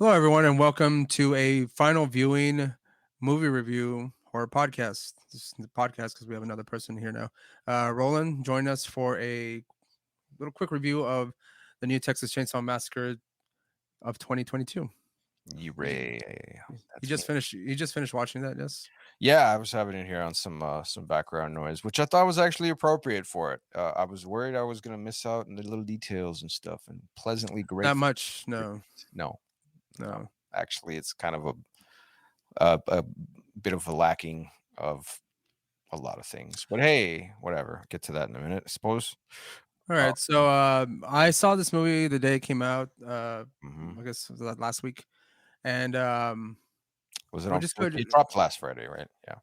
Hello, everyone, and welcome to a final viewing movie review horror podcast. This is the podcast because we have another person here now. Roland, join us for a little quick review of the new Texas Chainsaw Massacre of 2022. You, Ray, you that's me. just finished. You just finished watching that, yes? Yeah, I was having it here on some background noise, which I thought was actually appropriate for it. I was worried I was gonna miss out on the little details and stuff, and pleasantly Not grateful. much. No, No, no, no. actually, it's kind of a bit of a lacking of a lot of things. But hey, whatever. Get to that in a minute, I suppose. All Uh, right. So I saw this movie the day it came out. mhm. I guess it was last week, and Was it we're on? just good. It dropped last Friday, right? Yeah.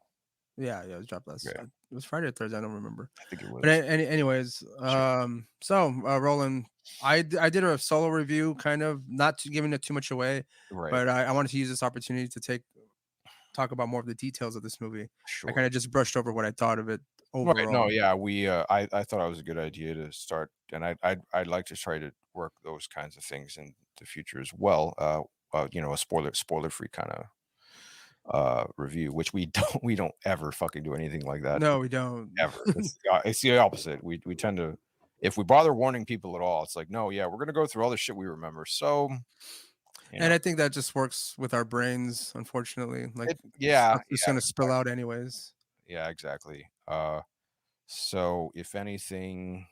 Yeah, it was dropped last. Okay. It was Friday or Thursday. I don't remember. I think it But was. anyways, Sure. Roland, I did a solo review, kind of not giving it too much away, Right. but I wanted to use this opportunity to talk about more of the details of this movie. I kind Sure. of just brushed over what I thought of it Right, no, overall. yeah, I thought it was a good idea to start, and I'd like to try to work those kinds of things in the future as well. A spoiler-free kinda, review, which we don't ever fucking do anything like that, No, we don't. ever. It's the opposite. We tend to if we bother warning people at all, it's like, "No, yeah, we're gonna go through all the shit we remember." So, you And know, I think that just works with our brains, unfortunately. Like yeah, stuff is yeah, gonna spill out anyways. yeah, exactly. So if anything,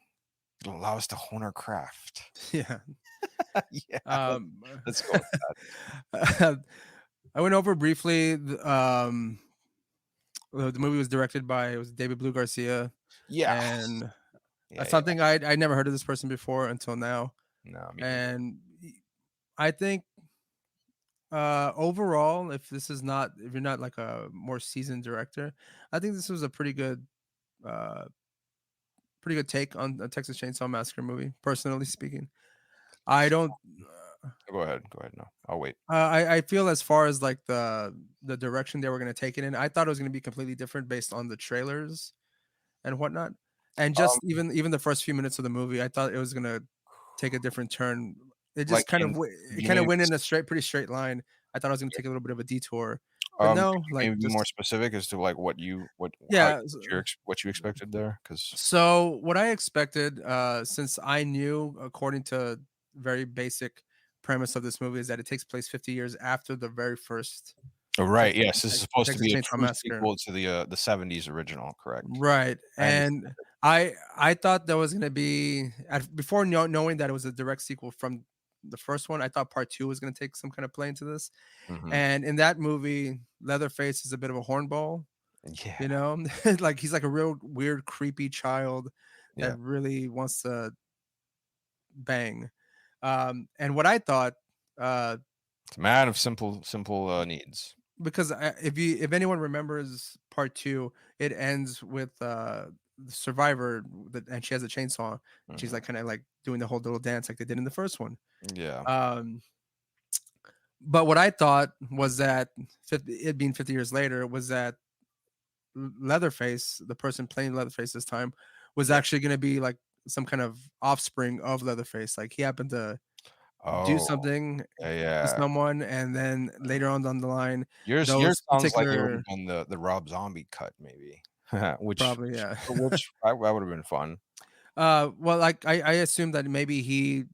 it'll allow us to hone our craft. Yeah. Yeah, Um, let's go with that. I went over briefly. The movie was directed by it was David Blue Garcia, Yeah. and Yeah, yeah. something I never heard of this person before until now. No, me neither. And I think overall, if you're not like a more seasoned director, I think this was a uh pretty good take on a Texas Chainsaw Massacre movie. Personally speaking, I don't. Go ahead, go ahead, no, I'll wait. I feel as far as like the direction they were going to take it in, I thought it was going to be completely different based on the trailers and whatnot. And just Um, even the first few minutes of the movie, I thought it was gonna take a different turn. It just like, kind of in it you kind of mean went in a pretty straight line. I thought I was gonna take a little bit of a detour, but could no, you like maybe be more just specific as to, like, what how yeah. what you expected there? Because So what I expected, since I knew, according to very basic premise of this movie, is that it takes place 50 years after the very first Oh, right, Texas, yes, this is supposed to Texas be a Chainsaw true Massacre. sequel to the '70s original, correct? Right, I understand. and I thought there was gonna be before knowing that it was a direct sequel from the first one, I thought part 2 was gonna take some kind of play into this, Mhm. and in that movie, Leatherface is a bit of a hornball, Yeah, you know? Like, he's like a real weird, creepy child yeah. that really wants to bang, and what I thought, uh It's a man of simple, needs. because if anyone remembers part 2, it ends with, the survivor that and she has a chainsaw, and she's, Mhm. like, kinda, like, doing the whole little dance like they did in the first one. Yeah. Um, but what I thought was that it being 50 years later was that Leatherface, the person playing Leatherface this time, was Yeah. actually gonna be, like, some kind of offspring of Leatherface, like, he happened to do Oh, something yeah, to yeah. someone, and then later on down the line, Yours those sounds like it particular would've been the Rob Zombie cut maybe, which probably, yeah. which that would've been fun. Well, like I assume that maybe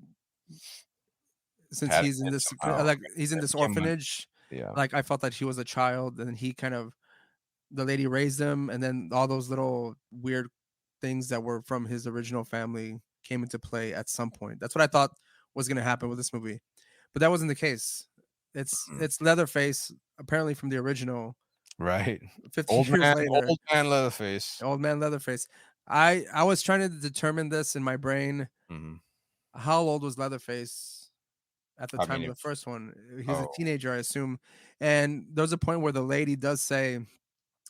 since Had it he's in in this somehow. he's in That this became orphanage, yeah. like I felt that he was a child, and he kind of the lady raised him, and then all those little weird things that were from his original family came into play at some point. That's what I thought was gonna happen with this movie, but that wasn't the case. Mhm. It's Leatherface, apparently from the original, Right. 50 years later, Old man Leatherface. old man Leatherface. I was trying to determine this in my brain. Mhm. How old was Leatherface at the I time mean, of the if first one? He was a oh, teenager, I assume, and there's a point where the lady does say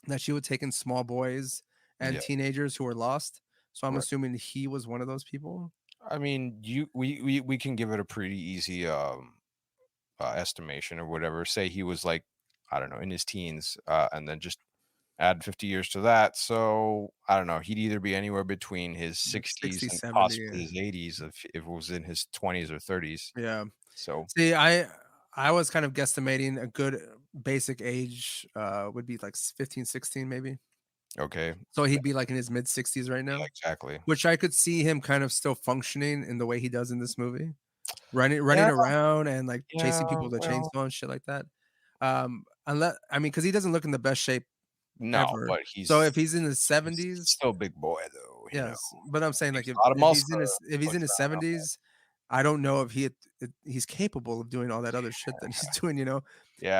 that she would take in small boys and yeah, teenagers who were lost, so I'm right. assuming he was one of those people? I mean, you we can give it a pretty easy, estimation or whatever. Say he was, like, I don't know, in his teens, and then just add 50 years to that, so, I don't know, he'd either be anywhere between his Like 60s 60, and 70. possibly his 80s if it was in his 20s or 30s. Yeah. So See, I was kind of guesstimating a good basic age would be like 15, 16 maybe. Okay. So he'd be like in his mid 60s right Yeah, now, exactly. which I could see him kind of still functioning in the way he does in this movie. Running Yeah, around and, like, chasing yeah, people with a well, chainsaw and shit like that. Unless I mean, because he doesn't look in the best shape no, ever. but So if he's in his he's 70s, still a big boy though, you know? yes, but I'm saying, like, Takes a lot of if muscle he's in to his if he's push in his around. 70s, I don't know if he's capable of doing all that other shit that he's doing, you know?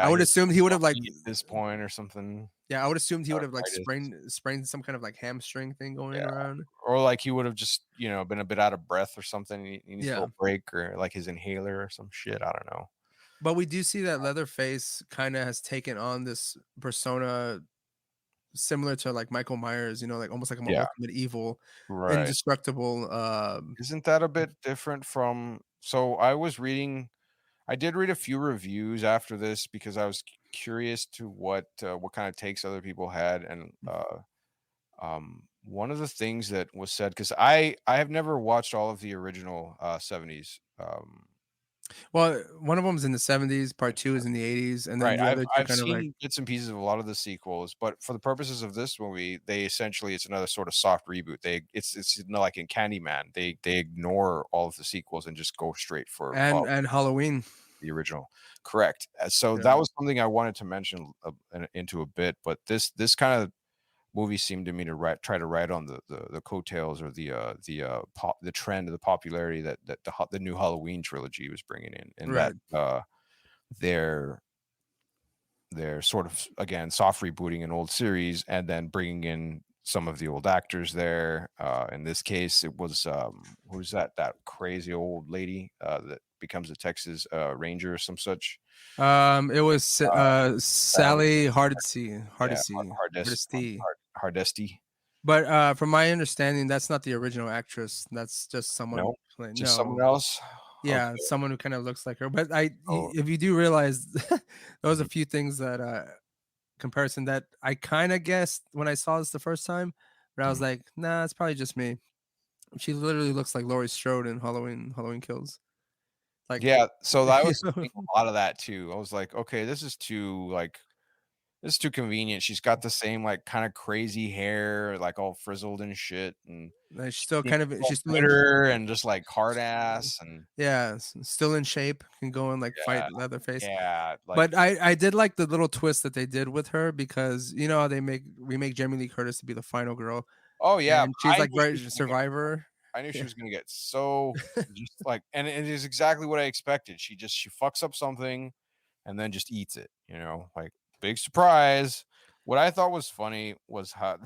I Yeah, would he has assume he would have, like at this point or something, yeah, I would assumed he would have, like, arthritis. sprained some kind of, like, hamstring thing going Yeah, around. or like he would have just, been a bit out of breath or something, he needs a Yeah. little break or like his inhaler or some shit, I don't know. But we do see that Leatherface kinda has taken on this persona similar to, like, Michael Myers, like, almost like an Yeah, ultimate evil, right. indestructible, Isn't that a bit different from so I did read a few reviews after this because I was curious to what kind of takes other people had, and one of the things that was said because I have never watched all of the original 70s. well, one of them's in the '70s, part 2 is in the '80s, and then Right, the I've other 2 I've kind of like seen bits and pieces of a lot of the sequels, but for the purposes of this movie, they essentially it's another sort of soft reboot. It's like in Candyman, they ignore all of the sequels and just go straight for and Halloween. the original. Correct. So Yeah, that was something I wanted to mention into a bit, but this kind of movie seemed to me to try to ride on the coattails or the trend of the popularity that the new Halloween trilogy was bringing in, and that right. they're sort of again soft rebooting an old series and then bringing in some of the old actors there. In this case, it was who's that crazy old lady that becomes a Texas Ranger or some such. It was, Sally, Sally Hardesty yeah, Hardesty Hardesty. Hardesty. But, from my understanding, that's not the original actress, that's just someone No, playing just someone no. else. Yeah, Okay. someone who kinda looks like her, but Oh, if you do realize, there was a mhm, few things that, comparison that I kinda guessed when I saw this the first time, but I was mhm. like, "Nah, it's probably just me." She literally looks like Laurie Strode in Halloween Kills. Like, Yeah, so I you was know? thinking a lot of that too. I was like, okay, this is too convenient. She's got the same like kind of crazy hair, like all frizzled and shit, and Like, she seems all she's still in bitter and just like hard ass and yeah, still in shape, can go and, like, fight yeah, Leatherface. yeah, like But I did like the little twist that they did with her because you know how we make Jamie Lee Curtis to be the final girl, oh yeah, and she's, I like, knew she very was gonna get survivor. I knew she Yeah. was gonna get so just like and it is exactly what I expected. She fucks up something and then just eats it, like big surprise. What I thought was funny was how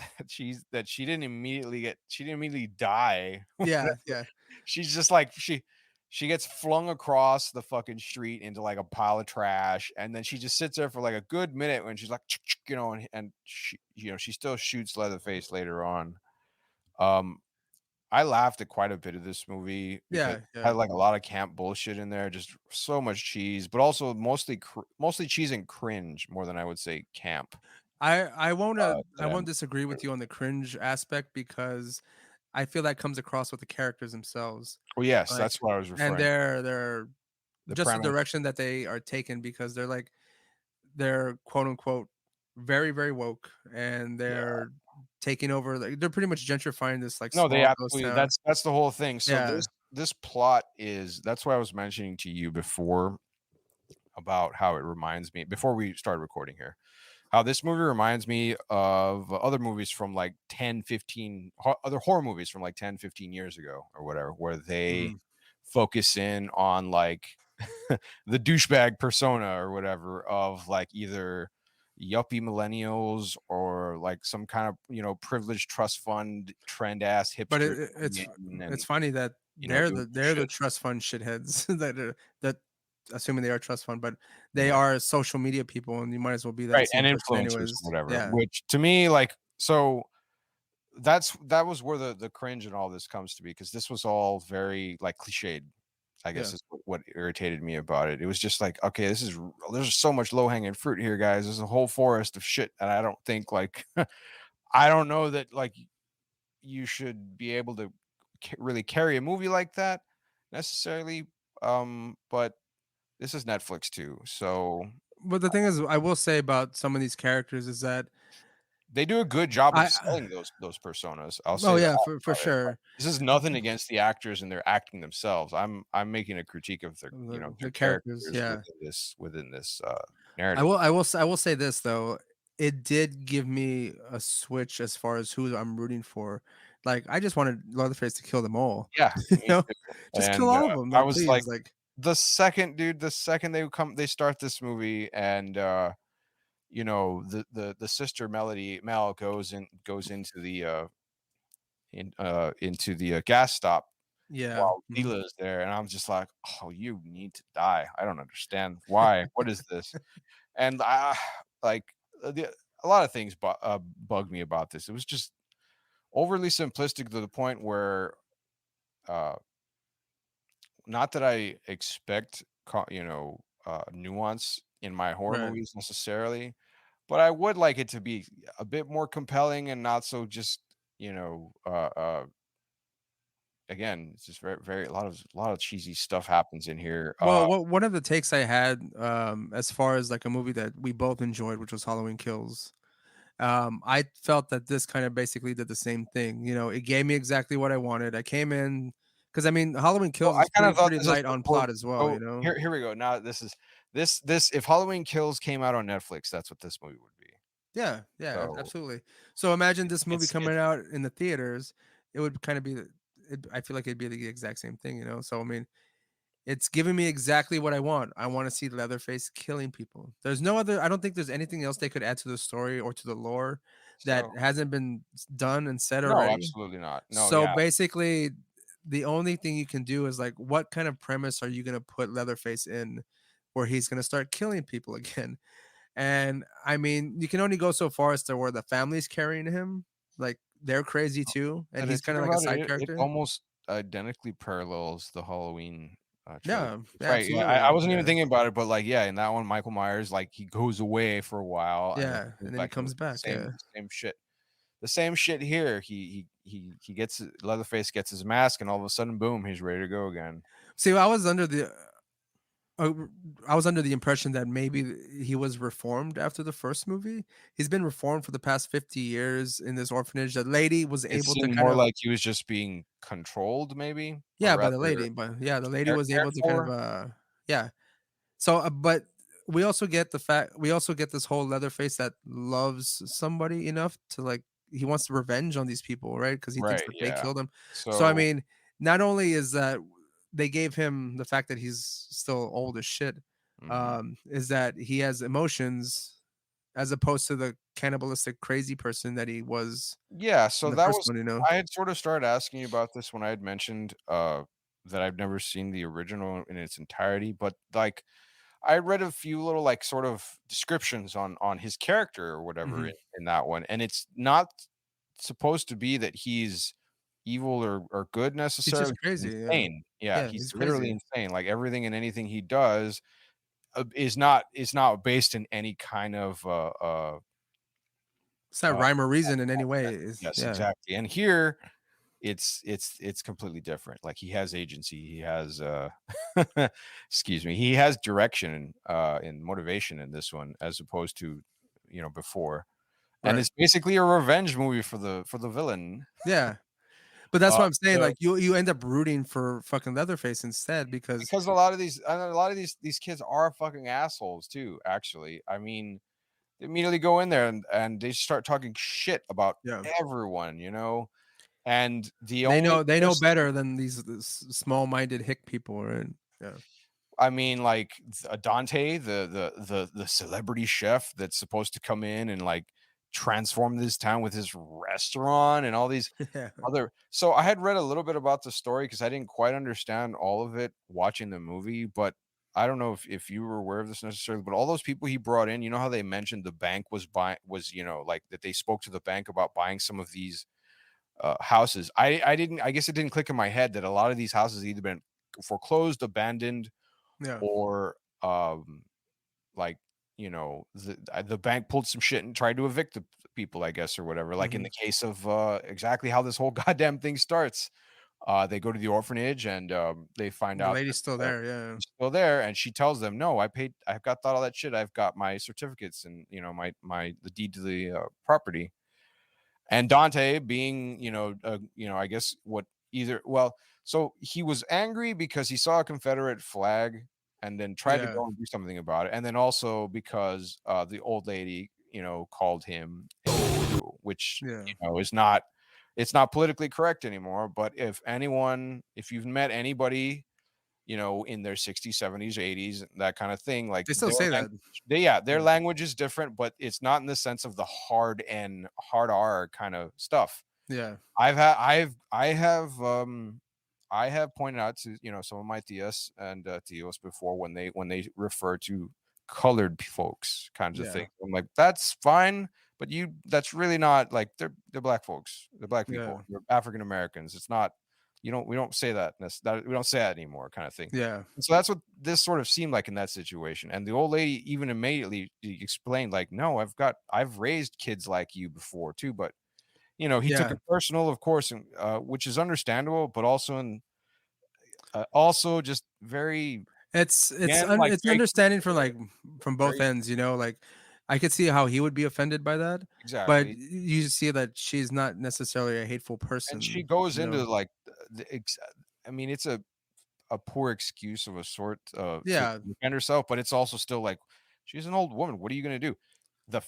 that she didn't immediately die. Yeah, yeah. She's just like she gets flung across the fucking street into like a pile of trash, and then she just sits there for like a good minute when she's like, and she still shoots Leatherface later on. Um, I laughed at quite a bit of this movie because it Yeah, yeah. had like a lot of camp bullshit in there, just so much cheese, but also mostly cheese and cringe more than I would say camp. I To won't them. disagree with you on the cringe aspect because I feel that comes across with the characters themselves, Well, yes, like that's what I was and referring. they're The just the premise, direction that they are taken because they're quote unquote very, very woke and yeah. they're taking over like they're pretty much gentrifying this like No, they small ghost absolutely town. that's the whole thing. So Yeah, this plot is that's why I was mentioning to you before about how it reminds me before we started recording here. How this movie reminds me of other movies from like 10, 15 other horror movies from like 10, 15 years ago or whatever, where they mhm. focus in on like the douchebag persona or whatever of like either yuppie millennials or like some kind of privileged trust fund trend ass But hipster coming in it's and funny that doing some they're the shit. trust fund shitheads that assuming they are trust fund, but they Yeah. are social media people and you might as well be that Right. same And person influencers anyways. or whatever, Yeah, which to me, like, so that was where the cringe and all this comes to be because this was all very like cliched. I yeah. guess is what irritated me about it. It was just like, okay, there's so much low hanging fruit here, guys. There's a whole forest of shit, and I don't think like I don't know that like you should be able to really carry a movie like that necessarily. But This is Netflix too, so But the thing is, I will say about some of these characters is that they do a good job of I selling those personas. I'll oh say that yeah, for about it. Like, sure. this is nothing against the actors and their acting themselves. I'm making a critique of their, The their characters, characters yeah. within this narrative. I will say this though, it did give me a switch as far as who I'm rooting for. Like, I just wanted Leatherface to kill them all, Yeah, you me know? too. Just kill And all of them, I like, was like, please, like the second they start this movie, and the sister Melody Mel goes into the gas stop yeah, while mhm. Tila is there, and I'm just like, "Oh, you need to die. I don't understand why. What is this?" And like a lot of things bugged me about this. It was just overly simplistic to the point where, uh, not that I expect, nuance in my horror Right. movies necessarily, but I would like it to be a bit more compelling and not so just, you know, again, it's just very a lot of cheesy stuff happens in here. Well, one of the takes I had, as far as, like, a movie that we both enjoyed, which was Halloween Kills, I felt that this kind of basically did the same thing. You know, it gave me exactly what I wanted. I came in because I mean, Halloween Well, Kills I is kind of thought pretty this is light on well, plot as well. so You know, here we go. Now this if Halloween Kills came out on Netflix, that's what this movie would be. yeah, yeah, So absolutely. So imagine this movie it's coming out in the theaters. It would kind of be. I feel like it'd be the exact same thing. You know, so I mean, it's giving me exactly what I want. I want to see Leatherface killing people. There's no other. I don't think there's anything else they could add to the story or to the lore that so hasn't been done and said no, already. absolutely not. No, So yeah, basically, the only thing you can do is like, what kind of premise are you gonna put Leatherface in, where he's gonna start killing people again? And I mean, you can only go so far as to where the family's carrying him, like they're crazy too, and but I he's think kind of like a about side it character. almost identically parallels the Halloween trilogy. Yeah, That's yeah, right. Yeah, I absolutely, wasn't even yeah, thinking about it, but like, yeah, in that one, Michael Myers, like, he goes away for a while and then yeah, comes and then he back, and comes back, yeah. the same shit. The same shit here. He gets Leatherface gets his mask, and all of a sudden, boom, he's ready to go again. See, uh, I was under the impression that maybe he was reformed after the first movie. He's been reformed for the past 50 years in this orphanage. The lady was It able to seemed kind more of like he was just being controlled maybe, or yeah, by rather the lady, but yeah, the lady was cared able to kind of, for. yeah. So, but we also get this whole Leatherface that loves somebody enough to like he wants revenge on these people, right? Because he thinks Right, that they yeah. killed him. So, I So mean, not only is that they gave him the fact that he's still old as shit, mhm. is that he has emotions as opposed to the cannibalistic crazy person that he was Yeah, in so the that first was one, you know? I had sort of started asking you about this when I had mentioned, that I've never seen the original in its entirety, but, like, I read a few little, like, sort of descriptions on his character or whatever Mhm. in that one, and it's not supposed to be that he's evil or good He's just necessarily, he's crazy, yeah. insane. Yeah, Yeah, he's he's literally crazy. insane, like, everything and anything he does, is not based in any kind of, It's not uh rhyme or reason in any way. Is yes, yeah, exactly, and here, it's completely different, like, he has agency, he has, excuse me, he has direction, and motivation in this one as opposed to, before, and right. it's basically a revenge movie for the villain, Yeah. But that's what I'm saying, so like, you end up rooting for fucking Leatherface instead because because a lot of these kids are fucking assholes too, actually. I mean, they immediately go in there and they start talking shit about yeah, everyone, and the they only know person better than these this small-minded hick people, right? Yeah. I mean, like, Dante, the celebrity chef that's supposed to come in and, like, transform this town with his restaurant and all these Yeah. other so I had read a little bit about the story because I didn't quite understand all of it watching the movie, but I don't know if you were aware of this necessarily, but all those people he brought in, you know how they mentioned the bank like, that they spoke to the bank about buying some of these, houses. I guess it didn't click in my head that a lot of these houses either been foreclosed, abandoned, Yeah. or like the bank pulled some shit and tried to evict the people, I guess, or whatever, like in Mhm. the case of exactly how this whole goddamn thing starts. They go to the orphanage and, they find The out lady's still that, there, yeah. he's still there, and she tells them, "No, I've got all that shit. I've got my certificates and, the deed to the, property." And Dante being, I guess what either well, so he was angry because he saw a Confederate flag and then tried to Yeah, go and do something about it, and then also because, the old lady, called him a Jew, which, yeah. is not it's not politically correct anymore, but if you've met anybody, in their 60s, 70s, 80s, that kind of thing, like They still say that. their Yeah, language is different, but it's not in the sense of the hard R kind of stuff. yeah, I have pointed out to, some of my tias and, tios before when they refer to colored folks kinds of yeah, things. I'm like, "That's fine, but that's really not like they're black folks. They're black yeah, people. They're African Americans. It's not we don't say we don't say that anymore kind of thing." yeah. And so that's what this sort of seemed like in that situation. And the old lady even immediately explained, like, "No, I've raised kids like you before too, but he took Yeah. it personal, of course, and, which is understandable, but also just very, again, like, It's very understanding from, cliche, like, from both very ends, like, I could see how he would be offended by that, but exactly. you see that she's not necessarily a hateful And she person, goes into, like, I mean, it's a poor excuse of a sort, to Yeah, defend herself, but it's also still like, she's an old woman. What are you gonna do? The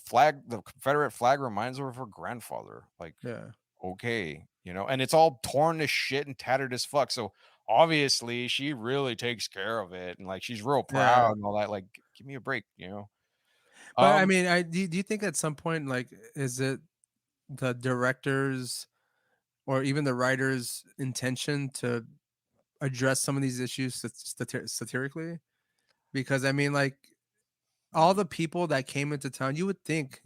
Confederate flag reminds her of her grandfather. Like, yeah, okay, and it's all torn to shit and tattered as fuck. So obviously she really takes care of it and like she's real yeah. proud and all that. Like, give me a break. But, I Um, mean, do you think at some point, like, is it the director's or even the writer's intention to address some of these issues satirically? Because, I mean, like, all mm, the people that came into town, you would think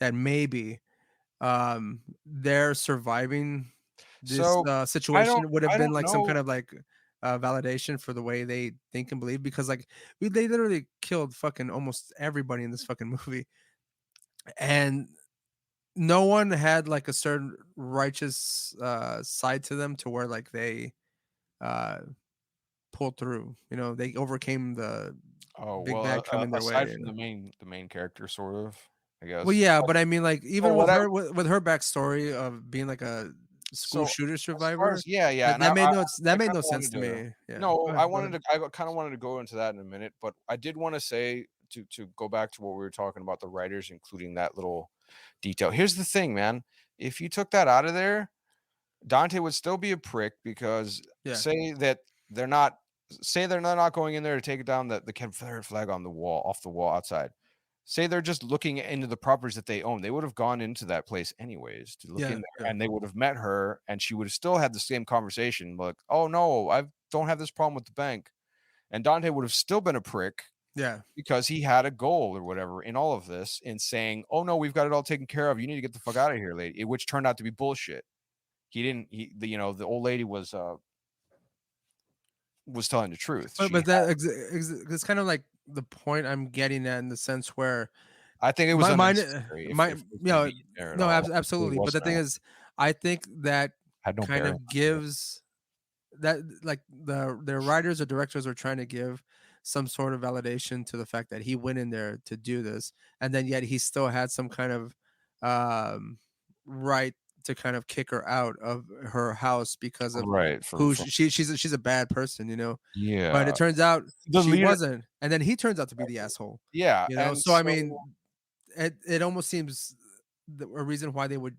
that maybe their surviving this, so situation would have I been, don't like, some kind know. of, like, validation for the way they think and believe because, like, they literally killed fucking almost everybody in this fucking movie, and no one had, like, a certain righteous, side to them to where, like, they, uh, pulled through, they overcame the Oh, big well, bad coming their aside way. from the main character, sort of, I Well, guess. yeah, Oh, but I mean, like, oh, even with what I her backstory of being, like, a school so shooter as far survivor, as yeah, and that I made kind no of sense wanted to to me. Yeah, no, go ahead. I kind of wanted to go into that in a minute, but I did want to say to go back to what we were talking about the writers including that little detail. Here's the thing, man. If you took that out of there, Dante would still be a prick because Yeah, say that they're not they're not going in there to take down the Confederate flag on the wall, off the wall outside. Say they're just looking into the properties that they own. They would have gone into that place anyways to look in yeah, there, yeah, and they would have met her, and she would have still had the same conversation. Like, "Oh no, I don't have this problem with the bank," and Dante would have still been a prick yeah. because he had a goal or whatever in all of this, in saying, "Oh no, we've got it all taken care of. You need to get the fuck out of here, lady," which turned out to be bullshit. He didn't. The old lady was telling the truth. But She but that it's kind of like the point I'm getting at in the sense where I think it was my mine unnecessary if my it was gonna yeah, be in there at no, all. It really absolutely, but the wasn't. thing is, I think that Had no kind bearing of on it. gives that like the writers or directors are trying to give some sort of validation to the fact that he went in there to do this, and then yet he still had some kind of um, right to kind of kick her out of her house because of Right, who from she's a bad person. But it yeah. turns out The she leader wasn't, and then he turns out to be the asshole. yeah, and So I so mean, it almost seems a reason why they would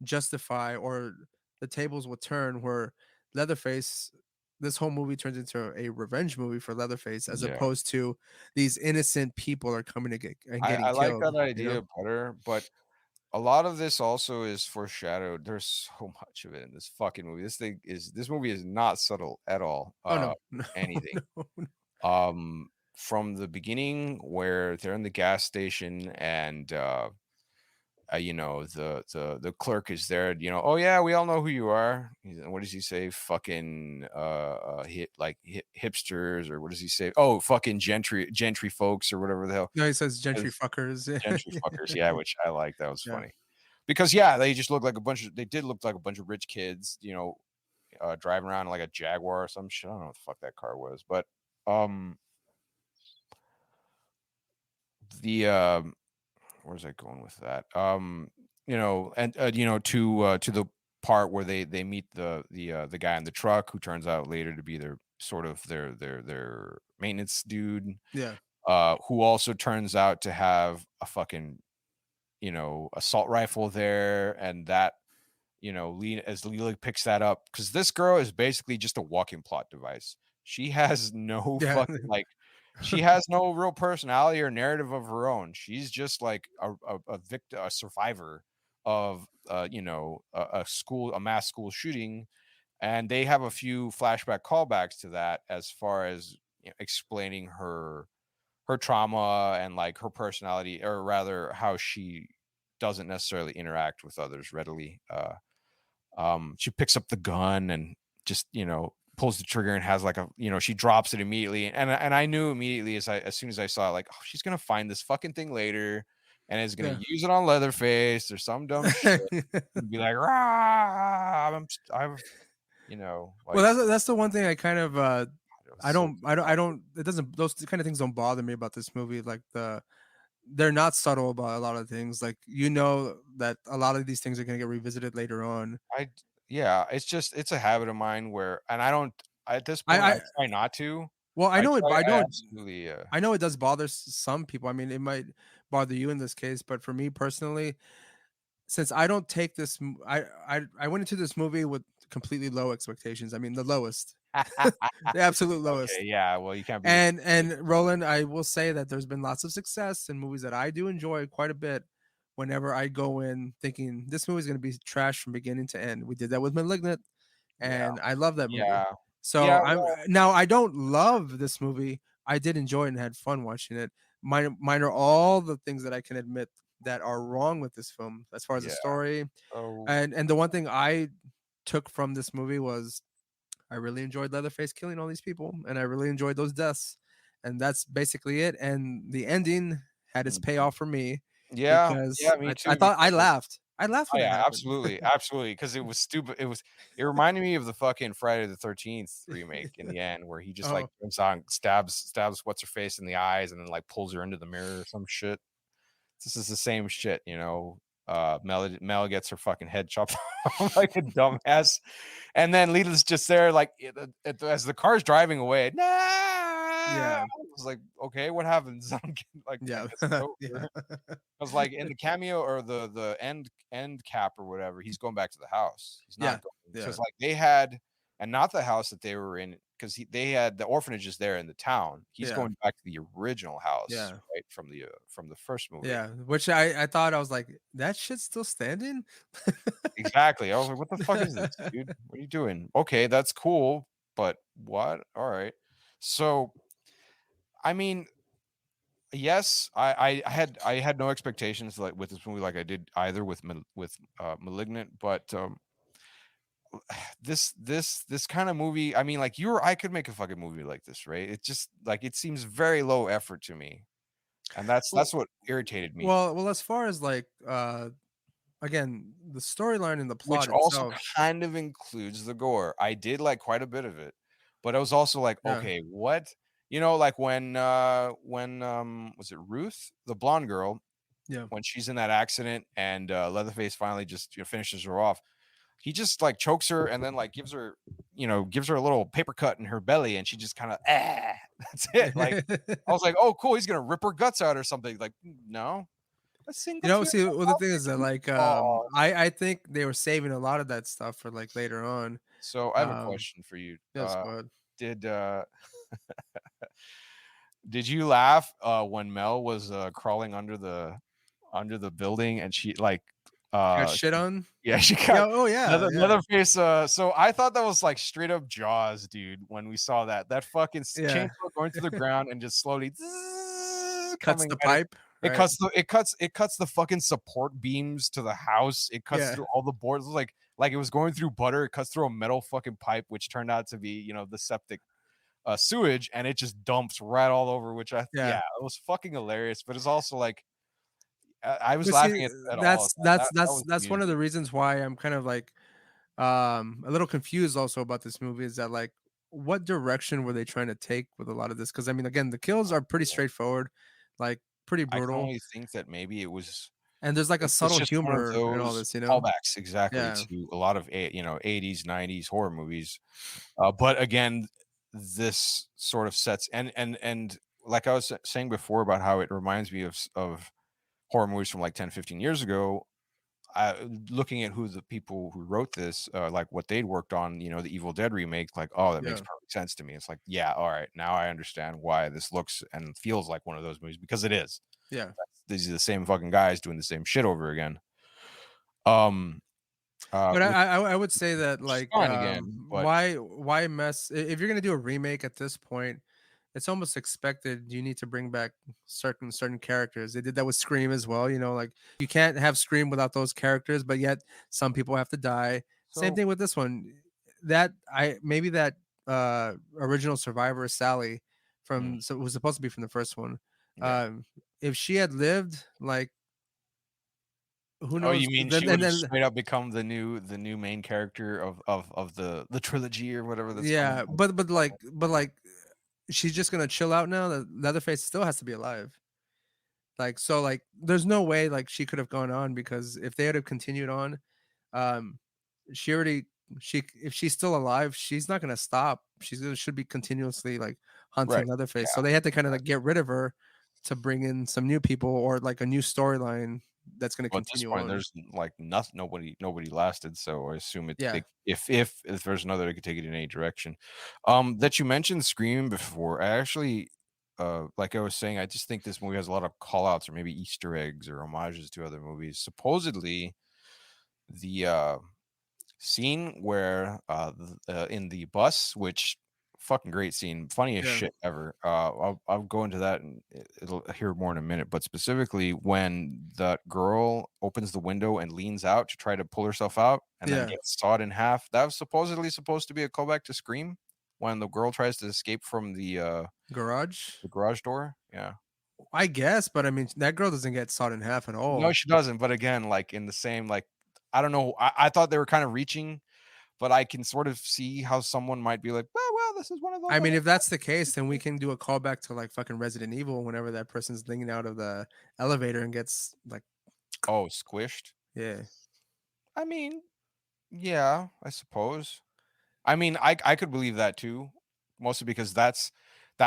justify or the tables would turn where Leatherface this whole movie turns into a revenge movie for Leatherface as yeah. opposed to these innocent people are coming to get and getting I like killed, that idea better, but a lot of this also is foreshadowed. There's so much of it in this fucking movie. This movie is not subtle at all, Oh no, no, anything. no. From the beginning where they're in the gas station and, the clerk is there, "Oh, yeah, we all know who you are." What does he say? Fucking, hipsters, or what does he say? Oh, fucking gentry folks or whatever the hell. No, he says gentry Says fuckers. gentry fuckers, yeah, which I like, that was Yeah, funny. Because, yeah, they just look like they did look like a bunch of rich kids, driving around in, like, a Jaguar or some shit. I don't know what the fuck that car was, but, um, the, where was I going with that? And, to the part where they meet the guy in the truck who turns out later to be their sort of their maintenance dude, Yeah. who also turns out to have a fucking, assault rifle there, and that, as Leela picks that up, because this girl is basically just a walking plot device. She has no Yeah. fucking she has no real personality or narrative of her own. She's just like a victim, a survivor of a mass school shooting, and they have a few flashback callbacks to that as far as explaining her trauma and like her personality, or rather how she doesn't necessarily interact with others readily. She picks up the gun and just, pulls the trigger and has like she drops it immediately. And I knew immediately as soon as I saw it, like, oh, she's gonna find this fucking thing later and is gonna Yeah. use it on Leatherface or some dumb shit and be like, rah, I've, Well, like, that's the one thing I kind of it was so I don't it doesn't those kind of things don't bother me about this movie. Like they're not subtle about a lot of things. Like that a lot of these things are gonna get revisited later on. I yeah, it's a habit of mine where, and I don't, at this point I I try not to. well I absolutely, I know it does bother some people. I mean, it might bother you in this case, but for me personally, since I don't take this, I went into this movie with completely low expectations. I mean, the lowest, the absolute okay, lowest. yeah, well, you can't be like, And Roland, I will say that there's been lots of success in movies that I do enjoy quite a bit. Whenever I go in thinking this movie is going to be trash from beginning to end, we did that with *Malignant*, yeah, and I love that movie. yeah, So yeah, I'm well, now I don't love this movie. I did enjoy it and had fun watching it. Mine are all the things that I can admit that are wrong with this film as far as the yeah, story. so And the one thing I took from this movie was I really enjoyed Leatherface killing all these people, and I really enjoyed those deaths, and that's basically it. And the ending had its mhm. payoff for me Yeah, yeah, because me I too, thought I because laughed. I laughed oh, when that yeah, happened. absolutely, absolutely, because it was stupid. It reminded me of the fucking Friday the 13th remake in the end, where he just, like, Oh turns on, stabs what's her face in the eyes and then, like, pulls her into the mirror or some shit. This is the same shit, Mel gets her fucking head chopped off like a dumbass, and then Lita's just there, like, as the car's driving away, "No!" I yeah, was like, "Okay, what happens?" I yeah, guess it's yeah, over. 'Cause, like, in the cameo or the end cap or whatever, he's going back to the house. He's yeah, not going yeah, because, like, they had, and not the house that they were in, 'cause they had the orphanages there in the town. He's yeah. going back to the original house, Yeah. right, from the first movie. Yeah, which I thought I was like, "That shit's still standing?" Exactly. I was like, "What the fuck is this, dude? What are you doing?" "Okay, that's cool, but what? Alright." So, I mean, yes, I had no expectations, like, with this movie like I did either *Malignant*, but, this kinda movie, I mean, like, I could make a fucking movie like this, right? It just, like, it seems very low effort to me, and that's Well what irritated me. well, as far as, like, again, the storyline and the Which plot also itself. kind of includes the gore. I did like quite a bit of it, but I was also like, Yeah, "Okay, what?" Like was it Ruth, the blonde girl, yeah. when she's in that accident and, Leatherface finally just, finishes her off. He just, like, chokes her and then, like, gives her a little paper cut in her belly, and she just kinda, "Ah." That's it, like, I was like, "Oh, cool, he's gonna rip her guts out or something." Like, "No, a single tear See, well, the won't thing is make that, you." like, Oh. I think they were saving a lot of that stuff for, like, later on. So I have a Um, question for you. yes, go ahead. Did did you laugh when Mel was crawling under the building and she like She got shit on? yeah, she Yeah, got oh, yeah, yeah, Leatherface, so I thought that was like straight up Jaws, dude, when we saw that fucking yeah. chainsaw going through the ground and just slowly Cuts coming the at it. pipe, right? It cuts the fucking support beams to the house. It cuts Yeah, through all the boards. It was like it was going through butter. It cuts through a metal fucking pipe, which turned out to be, the septic sewage, and it just dumps right all over. Which yeah. yeah, it was fucking hilarious. But it's also like I was But see, laughing at all of that. That was that's one of amusing. the reasons why I'm kind of like, A little confused also about this movie is that like what direction were they trying to take with a lot of this? Because I mean, again, the kills are pretty Yeah. straightforward, like pretty I can brutal, only think that maybe it was and there's like a it's subtle just one of humor in all those this, you know? callbacks exactly Yeah, to a lot of 80s, 90s horror movies. But again, this sort of sets and like I was saying before about how it reminds me of horror movies from like 10, 15 years ago. Looking at who the people who wrote this, like what they'd worked on, the Evil Dead remake, like, oh, that makes yeah, perfect sense to me. It's like, yeah, all right, now I understand why this looks and feels like one of those movies because it is. yeah. These are the same fucking guys doing the same shit over again. Um, But which I would say that is like fine again, but why mess if you're gonna do a remake at this point, it's almost expected you need to bring back certain characters. They did that with Scream as well, you know, like you can't have Scream without those characters, but yet some people have to die. Same so thing with this one. That I maybe that original survivor Sally mm. from so it was supposed to be from the first one. Yeah. Um if she had lived, like who Oh, knows? you mean she Then would have then straight up become the new main character of the trilogy or whatever that's coming yeah, out? but like she's just gonna chill out now. The Leatherface still has to be alive. Like so, like there's no way like she could have gone on because if they had have continued on, um, she already she if she's still alive, she's not gonna stop. She's gonna should be continuously like Right. hunting Leatherface. So Yeah. they had to kind of like get rid of her to bring in some new people or like a new storyline that's gonna Well, at this continue point, on. there's, like, nothing nobody lasted, so I assume it Yeah, they if there's another, they could take it in any direction. That you mentioned Scream before, I actually, like I was saying, I just think this movie has a lot of call outs or maybe Easter eggs or homages to other movies. Supposedly, the, scene where, in the bus, which fucking great scene, funniest yeah, shit ever. I'll go into that and it'll hear more in a minute, but specifically when that girl opens the window and leans out to try to pull herself out and then yeah. gets sawed in half, that was supposedly supposed to be a callback to Scream when the girl tries to escape from Garage. the garage door. Yeah. I guess, but I mean that girl doesn't get sawed in half at No, all. she doesn't, but again, like in the same like I don't know. I thought they were kind of reaching, but I can sort of see how someone might be like, well, this is one of those I mean, other if that's the case, then we can do a callback to like fucking Resident Evil whenever that person's leaning out of the elevator and gets like, oh, squished? yeah, I mean, yeah, I suppose. I mean, I could believe that too, mostly because that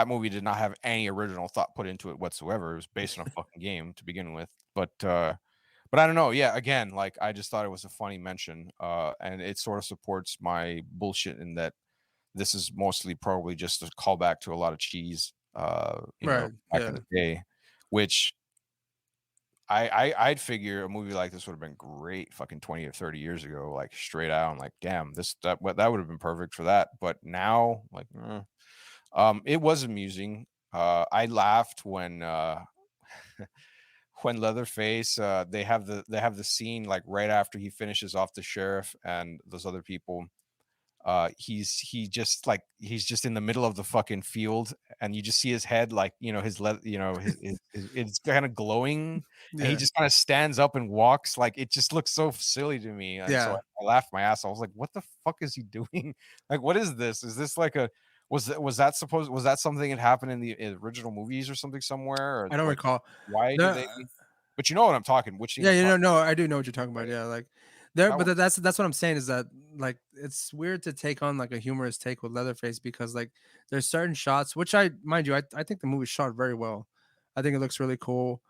movie did not have any original thought put into it whatsoever. It was based on a fucking game to begin with. But I don't know. Yeah, again, like I just thought it was a funny mention, and it sort of supports my bullshit in that this is mostly probably just a callback to a lot of cheese, right, back in yeah. the day, which I'd figure a movie like this would have been great fucking 20 or 30 years ago, like straight out. I'm like, damn, that would have been perfect for that. But now, like, it was amusing. I laughed when when Leatherface they have the scene like right after he finishes off the sheriff and those other people, he's just in the middle of the fucking field and you just see his head like his it's kind of glowing and he Yeah, just kind of stands up and walks like it just looks so silly to me and so yeah. I laughed my ass off. I was like, what the fuck is he doing? Like, what is this? Is this like a was that something that happened in the original movies or something somewhere or I don't like recall. why do The they but you know what I'm talking which scene Yeah, I'm you know, talking no, I do know what you're talking about, about. right? Yeah, like there, That but was that's what I'm saying is that like it's weird to take on like a humorous take with Leatherface because like there's certain shots which I mind you, I think the movie shot very well. I think it looks really cool.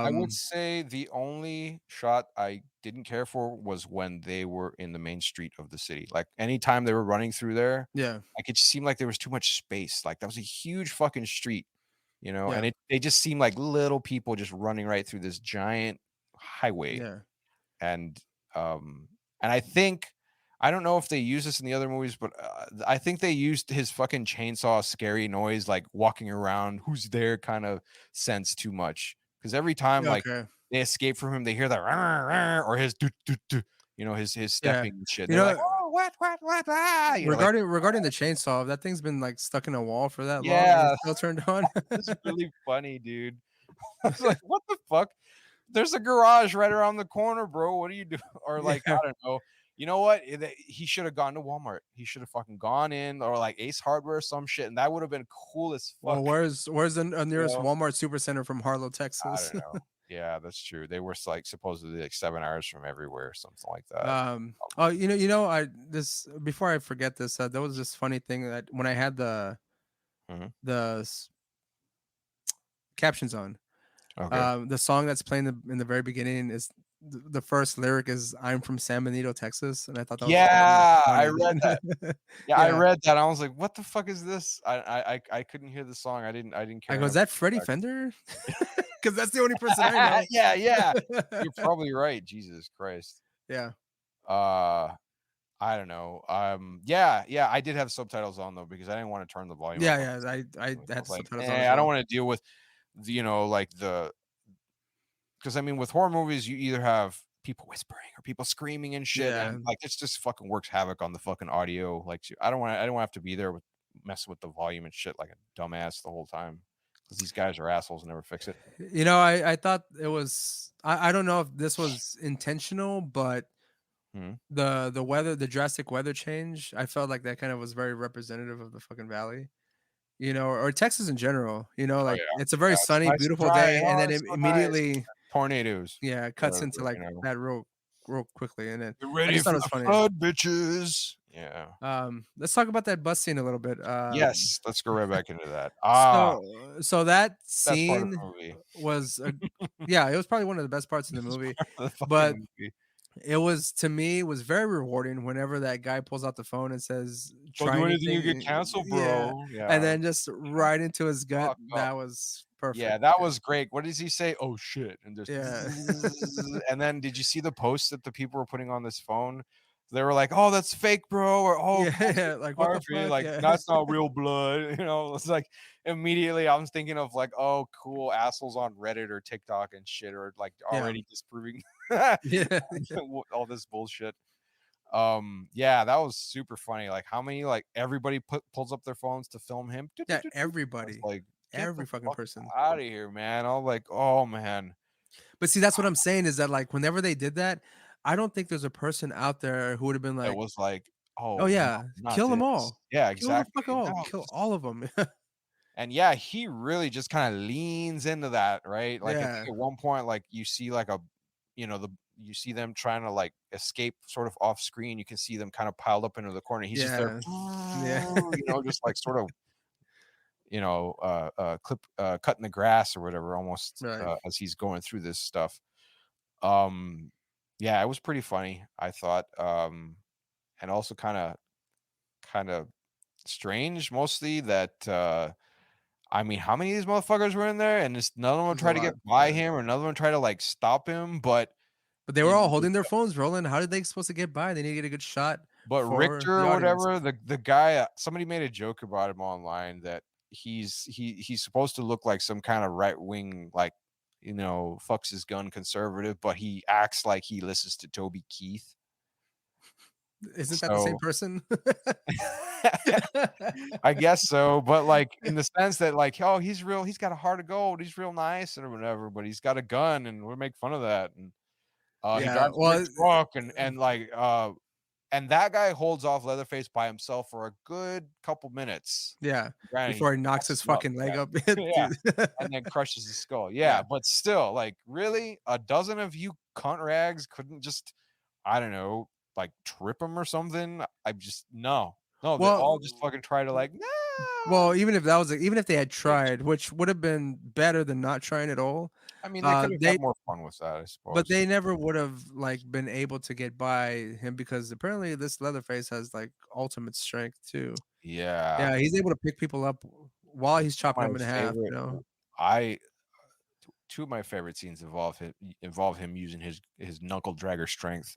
I would Um, say the only shot I didn't care for was when they were in the main street of the city. Like, anytime they were running through there, yeah, like, it just seemed like there was too much space. Like, that was a huge fucking street, and yeah, they just seemed like little people just running right through this giant highway. yeah. And, um, and I don't know if they use this in the other movies, but, I think they used his fucking chainsaw scary noise, like, walking around, who's there kind of sense too much. Because every time, Yeah, like, okay. they escape from him, they hear that "Rah, rah," or his "Doot, doot, doot," his Yeah. stepping and shit. You They're like, know, "Oh, what, ah," like regarding the chainsaw, that thing's been like stuck in a wall for that long and yeah, it's still turned on. it's really funny, dude. I was like, "What the fuck? There's a garage right around the corner, bro. What are you doing?" Or like, Yeah. I don't know. You know what? He should have gone to Walmart. He should have fucking gone in or like Ace Hardware or some shit, and that would have been cool as Well, fuck. where's the You nearest know? Walmart Supercenter from Harlow, I Texas? don't know. Yeah, that's true. They were like supposedly like 7 hours from everywhere, something like that. Oh, I this before I forget this, there was this funny thing that when I had Mhm. the captions on, Okay. the song that's playing in the very beginning is the first lyric is "I'm from San Benito, Texas," and I thought that was fucking Yeah, I funny. read that. Yeah, I Yeah, read that. I was like, "What the fuck is this?" I couldn't hear the song. I didn't I care go, "Is enough that to Freddie go back. Fender?" Because that's the only person I know. Yeah, yeah. You're probably right. Jesus Christ. Yeah, Uh, I don't know. Yeah, yeah, I did have subtitles on though because I didn't want to turn the volume yeah, up on yeah. I I had was the like, subtitles on as I don't well. want to deal with like the because I mean with horror movies you either have people whispering or people screaming and shit Yeah, and like it's just fucking works havoc on the fucking audio. Like I don't want to have to be there with messing with the volume and shit like a dumbass the whole time because these guys are assholes and never fix it. I thought it was. I don't know if this was intentional, but Mhm. the drastic weather change, I felt like that kind of was very representative of the fucking valley, or Texas in general. Oh Like yeah, it's a yeah. very It's sunny, nice and beautiful dry. day, and Oh, then it's it so nice. immediately, Tornadoes. yeah, it cuts into Whatever, like that real quickly, and then Get I ready just thought for it was the funny. flood, bitches. Yeah. Let's talk about that bus scene a little bit. Yes, let's go right back into that. So that Best part of scene the movie. was yeah, it was probably one of the best parts of the Best movie, part of the fucking but movie. it was to me was very rewarding whenever that guy pulls out the phone and says, "Don't "Try do anything, you anything." get canceled, Yeah, bro." and Yeah, then just right into his gut. fuck up. That was Yeah, perfect. that Yeah, was great. What does he say? "Oh, shit," and just yeah, and then did you see the post that the people were putting on this phone? They were like, "Oh, that's fake, bro," or "Oh, yeah, bullshit yeah. Like what the photography," fuck? like, Yeah, "That's not real blood," It's like, immediately I was thinking of like, "Oh, cool assholes on Reddit or TikTok and shit are, like, yeah, already disproving yeah, all this bullshit." Yeah, that was super funny. Like, how many like everybody pulls up their phones to film him. yeah. I was Everybody, like, get the every fucking fuck person. out of here, man. I was like, oh man, But see, that's what I'm saying is that like whenever they did that, I don't think there's a person out there who would have been it like, was like, "Oh oh no, yeah, not kill them this. all, Yeah, kill the exactly. fuck all, No, kill just all of them." and yeah, he really just kind of leans into that, right? Like, I think Yeah, at one point, like you see like you see them trying to like escape sort of off screen. You can see them kind of piled up into the corner. He's just there, yeah, yeah. just like sort of cutting the grass or whatever, almost Right. as he's going through this stuff. Um, yeah, it was pretty funny, I thought, and also kind of strange, mostly that. I mean, how many of these motherfuckers were in there, and just none of them There's a tried to lot, get by yeah. him, or none of them tried to like stop him, But they were all in holding their phones rolling. How did they supposed to get by? They need to get a good shot But for Richter the or audience. whatever, the guy, somebody made a joke about him online that he's supposed to look like some kind of right wing, like fucks his gun conservative, but he acts like he listens to Toby Keith. Isn't that the same So person? I guess so, but like in the sense that like, oh, he's real, he's got a heart of gold, he's real nice or whatever, but he's got a gun, and we make fun of that, and he Yeah, drives a big well, truck, and like and that guy holds off Leatherface by himself for a good couple minutes. yeah, Granted, he before he knocks fucks his him up, fucking leg yeah. up, Yeah, dude. and then crushes his skull. Yeah, Yeah. but still, like, really? A dozen of you cunt rags couldn't just, I don't know, like, trip him or something? I just no. No, they all just Well fucking try to like, "No!" well, even if they had Bitch. tried, which would have been better than not trying at all, I mean, they could have they had more fun with that, I but suppose. they never would have, like, been able to get by him because apparently this Leatherface has, like, ultimate strength too. Yeah. Yeah, he's able to pick people up while he's chopping My them in half, favorite I 2 of my favorite scenes involve him using his knuckle dragger strength.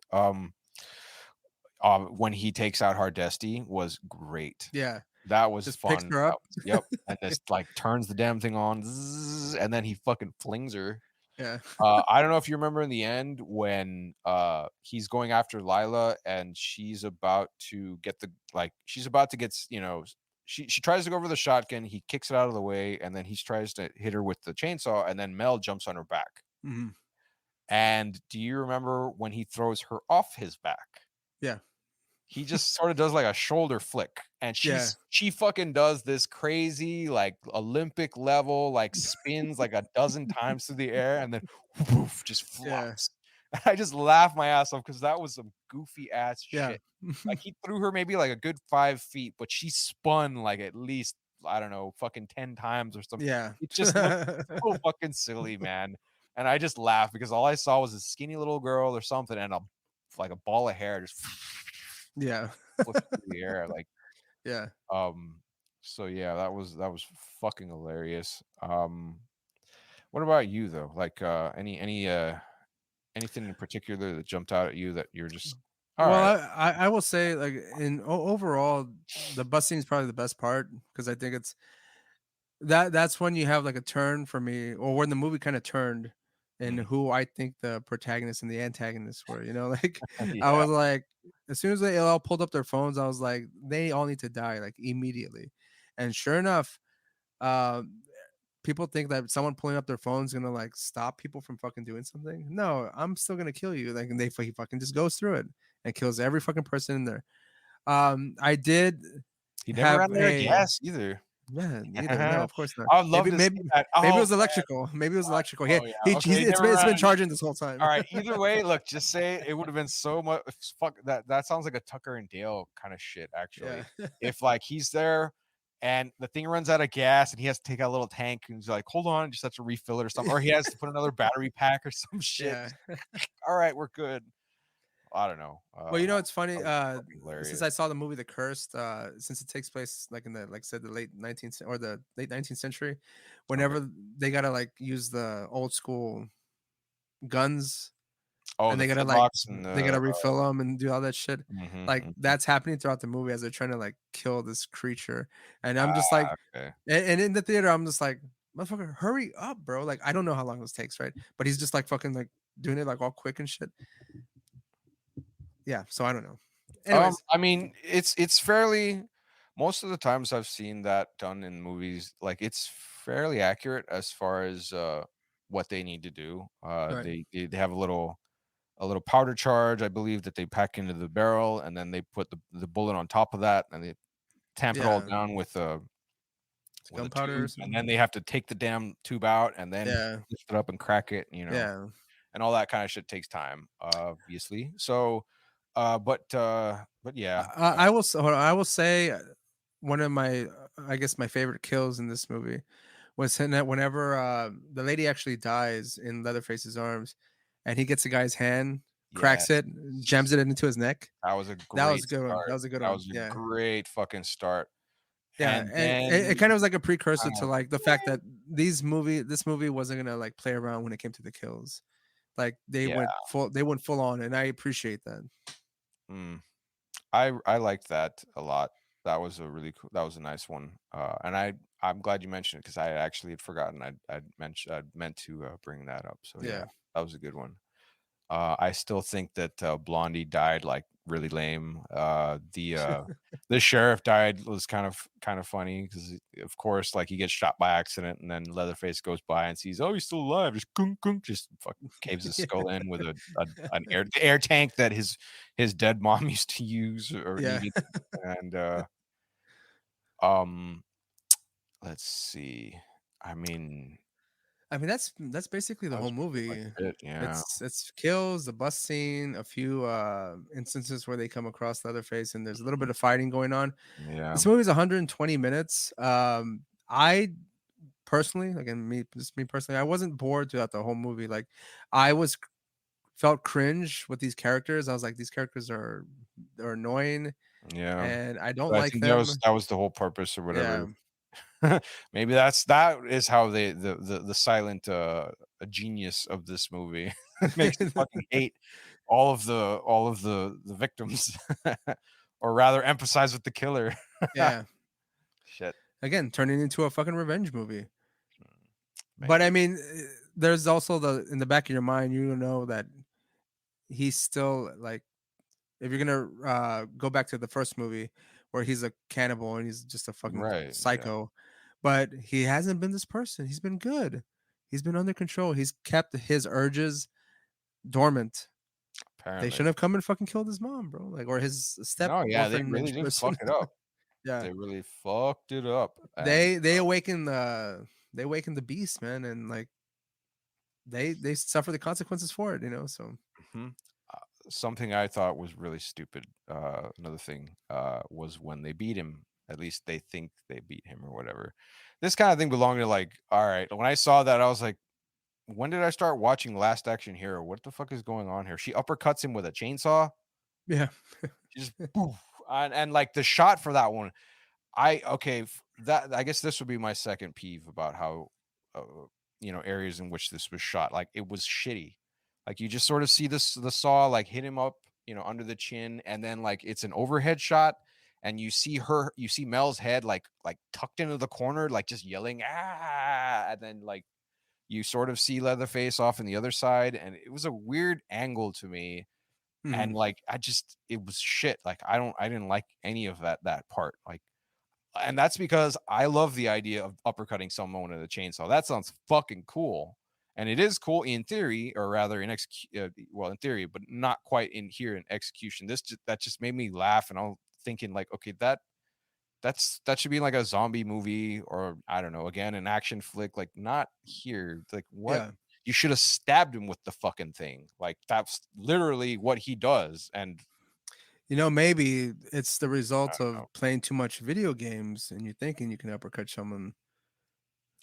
When he takes out Hardesty was great. Yeah, That was just picks fun. her That up. was yep, and just, like, turns the damn thing on, zzz, and then he fucking flings her. Yeah. I don't know if you remember in the end when, he's going after Lila and she's about to get she's about to get she tries to go over the shotgun, he kicks it out of the way, and then he tries to hit her with the chainsaw, and then Mel jumps on her back. Mhm. And do you remember when he throws her off his back? Yeah. He just sort of does like a shoulder flick, and Yeah. she fucking does this crazy, like, Olympic level, like, spins like a dozen times through the air and then woof, just Yeah. flops. I just laughed my ass off because that was some goofy ass Yeah. shit. Like, he threw her maybe like a good 5 feet, but she spun like at least, I don't know, fucking 10 times or something. Yeah. It just looked so fucking silly, man, and I just laughed because all I saw was a skinny little girl or something and a like a ball of hair just Yeah. flipping through the air, like, Yeah. um, so yeah, that was fucking hilarious. What about you though? Like, anything in particular that jumped out at you that you're just, all Well, right, I will say, like, in overall, the bus scene is probably the best part because I think it's that's when you have, like, a turn for me, or when the movie kinda turned in mhm, who I think the protagonists and the antagonists were, you know? Like, I yeah, was like, as soon as they all pulled up their phones, I was like, "They all need to die, like, immediately." And sure enough, um, people think that someone pulling up their phone is gonna, like, stop people from fucking doing something. No, I'm still gonna kill you, like, and he fucking just goes through it and kills every fucking person in there. I did he never have ran out of a gas either. yeah, neither. No, of course not. I would love Maybe to see maybe that. maybe it Oh, was electrical. Maybe it was electrical. oh yeah, okay, he It's never been ran. charging this whole time. Alright, either way, look, just say it would've been so much fuck that sounds like a Tucker and Dale kinda shit, actually. Yeah. If, like, he's there and the thing runs out of gas and he has to take out a little tank and he's like, "Hold on," just has to refill it or something, or he has to put another battery pack or some shit. Yeah. "Alright, we're good." I don't know, Well, you know, it's that funny, was fucking since hilarious. I saw the movie The Cursed, since it takes place, like, in the like I said, the late 19th or the late 19th century, Okay. whenever they gotta, like, use the old school guns, Oh, and the they gotta, flint like locks and they gotta the refill them and do all that shit, mhm, like, mhm. that's happening throughout the movie as they're trying to, like, kill this creature, and I'm just Ah, like okay. and in the theater, I'm just like, "Motherfucker, hurry up, bro." Like, I don't know how long this takes, right? But he's just, like, fucking, like, doing it, like, all quick and shit. Yeah, so I don't know. Anyways, I mean, it's fairly most of the times I've seen that done in movies, like, it's fairly accurate as far as, what they need to do. right. They have a little powder charge, I believe, that they pack into the barrel, and then they put the bullet on top of that, and they tamp it all Yeah, down it's with a gunpowder or tube, and something. then they have to take the damn tube out and then Yeah, lift it up and crack it, yeah. and all that kinda shit takes time, obviously. So, but yeah, I will s hold on, I will say, one of my, I guess, my favorite kills in this movie was in that whenever, the lady actually dies in Leatherface's arms, and he gets the guy's hand, cracks yes. it, jams it into his neck. That was a That was great a good one. That start. was a good That one. was a Yeah. great fucking start, Yeah, and and it then kind of was like a precursor kind to, of like, the fact that this movie wasn't gonna, like, play around when it came to the kills. Like, yeah, they went full on, and I appreciate that. mm, I liked that a lot. That was a really cool that was a nice one, and I'm glad you mentioned it because I actually had forgotten I'd meant to, bring that up, so yeah, Yeah. that was a good one. I still think that, Blondie died, like, really lame. The sheriff died was kind of funny because, of course, like, he gets shot by accident, and then Leatherface goes by and sees, "Oh, he's still alive." Just gunk, gunk, just fucking caves his skull in with an air tank that his dead mom used to use or Yeah. needed, and, um, let's see. I mean, I mean, that's basically the that whole was pretty much movie. it, yeah. It's kills, the bus scene, a few, instances where they come across Leatherface, and there's a little bit of fighting going on. Yeah, This movie's 120 minutes. I personally, again, me personally, I wasn't bored throughout the whole movie. Like, I was felt cringe with these characters. I was like, "These characters are annoying, yeah. and I don't But I like think them." that was the whole purpose or whatever. Yeah. Maybe that is how they the silent, genius of this movie makes you fucking hate all of the victims, or rather emphasize with the killer. Yeah. Shit. Again, turning into a fucking revenge movie. Mm, But I maybe. mean, there's also the in the back of your mind, you know that he's still like, if you're gonna go back to the first movie where he's a cannibal and he's just a fucking Right, yeah. psycho, but he hasn't been this person. He's been good. He's been under control. He's kept his urges dormant. They apparently. shouldn't have come and fucking killed his mom, bro. Like, or his step No, yeah, they really orphanage did fuck person. it up. Yeah, They really fucked it up, and they awakened the beast, man, and like they suffer the consequences for it, you know. So mhm. Uh, Something I thought was really stupid, another thing, was when they beat him, at least they think they beat him or whatever. This kinda thing belonged to, like, alright, when I saw that, I was like, "When did I start watching Last Action Hero? What the fuck is going on here?" She uppercuts him with a chainsaw. yeah, She just poof, and, like, the shot for that one, I okay, that I guess this would be my second peeve about how, uh, areas in which this was shot. Like it was shitty. Like you just sort of see this the saw like hit him up, under the chin, and then like it's an overhead shot, and you see Mel's head like tucked into the corner, like just yelling and then like you sort of see Leatherface off in the other side, and it was a weird angle to me. And mhm. like it was shit. Like I didn't like any of that part. Like and that's because I love the idea of uppercutting someone with a chainsaw. That sounds fucking cool. And it is cool in theory, or rather in well, in theory, but not quite in here in execution. That just made me laugh, and I'm thinking like, okay, that should be like a zombie movie, or I don't know, again, an action flick. Like not here. Like what? Yeah. You should have stabbed him with the fucking thing. Like that's literally what he does. And You know, maybe it's the I result don't of know. playing too much video games and you're thinking you can uppercut someone.